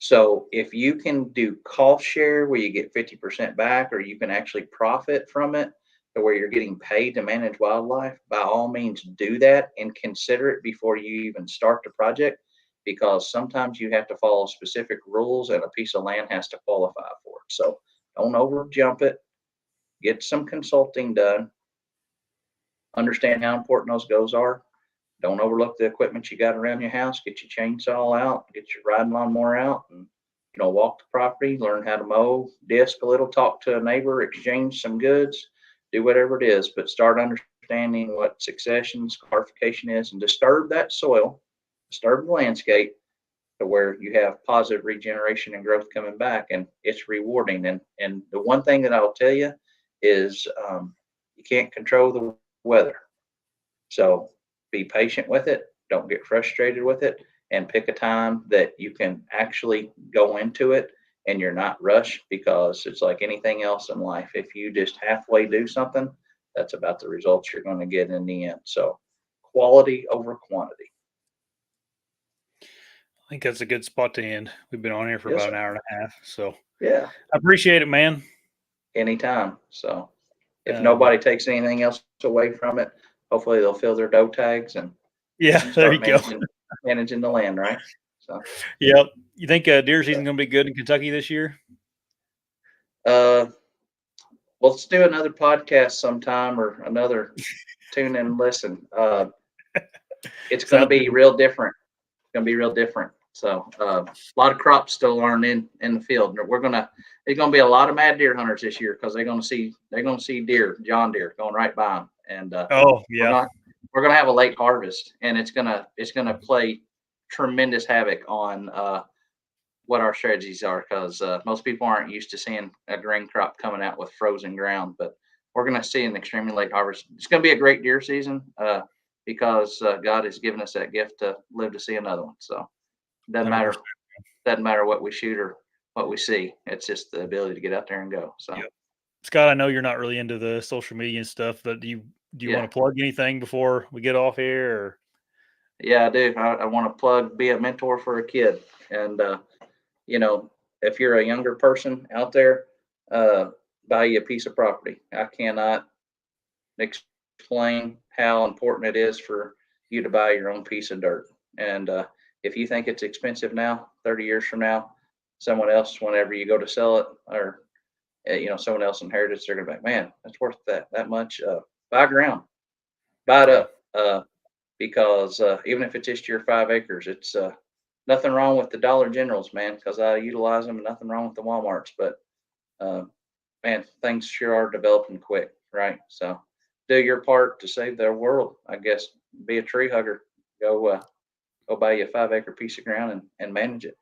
So if you can do cost share where you get 50% back, or you can actually profit from it to where you're getting paid to manage wildlife, by all means do that and consider it before you even start the project, because sometimes you have to follow specific rules and a piece of land has to qualify for it. So don't over jump it. Get some consulting done. Understand how important those goals are. Don't overlook the equipment you got around your house. Get your chainsaw out, get your riding lawnmower out, and walk the property, learn how to mow, disc a little, talk to a neighbor, exchange some goods, do whatever it is, but start understanding what succession, scarification is, and disturb that soil, disturb the landscape to where you have positive regeneration and growth coming back, and it's rewarding. And the one thing that I'll tell you is you can't control the weather. So be patient with it. Don't get frustrated with it, and pick a time that you can actually go into it and you're not rushed, because it's like anything else in life. If you just halfway do something, that's about the results you're going to get in the end. So quality over quantity. I think that's a good spot to end. We've been on here for Yes, about sir. an hour and a half. So Yeah, I appreciate it, man. anytime. So if nobody takes anything else away from it, hopefully they'll fill their doe tags and yeah, there you start go. managing the land, right? So Yep. You think deer season's going to be good in Kentucky this year? let's do another podcast sometime, or another tune in and listen. It's going to Sounds be good. real different. It's going to be real different. So a lot of crops still aren't in the field. There's going to be a lot of mad deer hunters this year, because they're going to see deer, John Deere, going right by them. And Oh, yeah. we're gonna have a late harvest, and it's gonna play tremendous havoc on what our strategies are, because most people aren't used to seeing a grain crop coming out with frozen ground, but we're gonna see an extremely late harvest. It's gonna be a great deer season, because God has given us that gift to live to see another one. So it doesn't 100%. matter what we shoot or what we see. It's just the ability to get out there and go. So Yep. Scott, I know you're not really into the social media and stuff, but do you yeah. want to plug anything before we get off here? Or? Yeah, I do. I want to plug, be a mentor for a kid. And, if you're a younger person out there, buy you a piece of property. I cannot explain how important it is for you to buy your own piece of dirt. And if you think it's expensive now, 30 years from now, someone else, whenever you go to sell it, or, someone else inherits, they're going to be like, man, that's worth that much. Buy ground, buy it up. Because even if it's just your 5 acres, it's nothing wrong with the Dollar Generals, man, because I utilize them, and nothing wrong with the Walmarts. But man, things sure are developing quick, right? So do your part to save the world. I guess be a tree hugger. Go buy you a 5 acre piece of ground and manage it.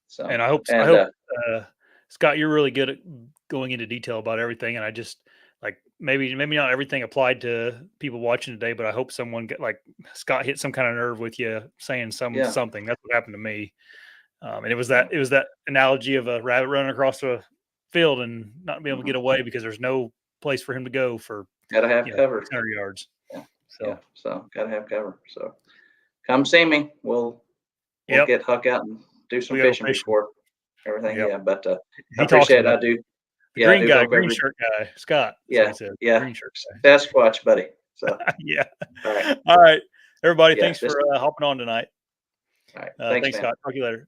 So And I hope Scott, you're really good at going into detail about everything. And I just maybe not everything applied to people watching today, but I hope someone Scott hit some kind of nerve with you saying something. That's what happened to me. And it was that analogy of a rabbit running across the field and not being able to get away because there's no place for him to go for gotta have cover. 600 yards. So gotta have cover. So come see me. We'll get Huck out and do some fishing before everything. Yep. Yeah, but I appreciate it. I do. Green guy, green shirt guy, Scott. Yeah, green shirt guy. Sasquatch, buddy. So yeah. All right. All right, everybody. Thanks for hopping on tonight. All right. Thanks, Scott. Talk to you later.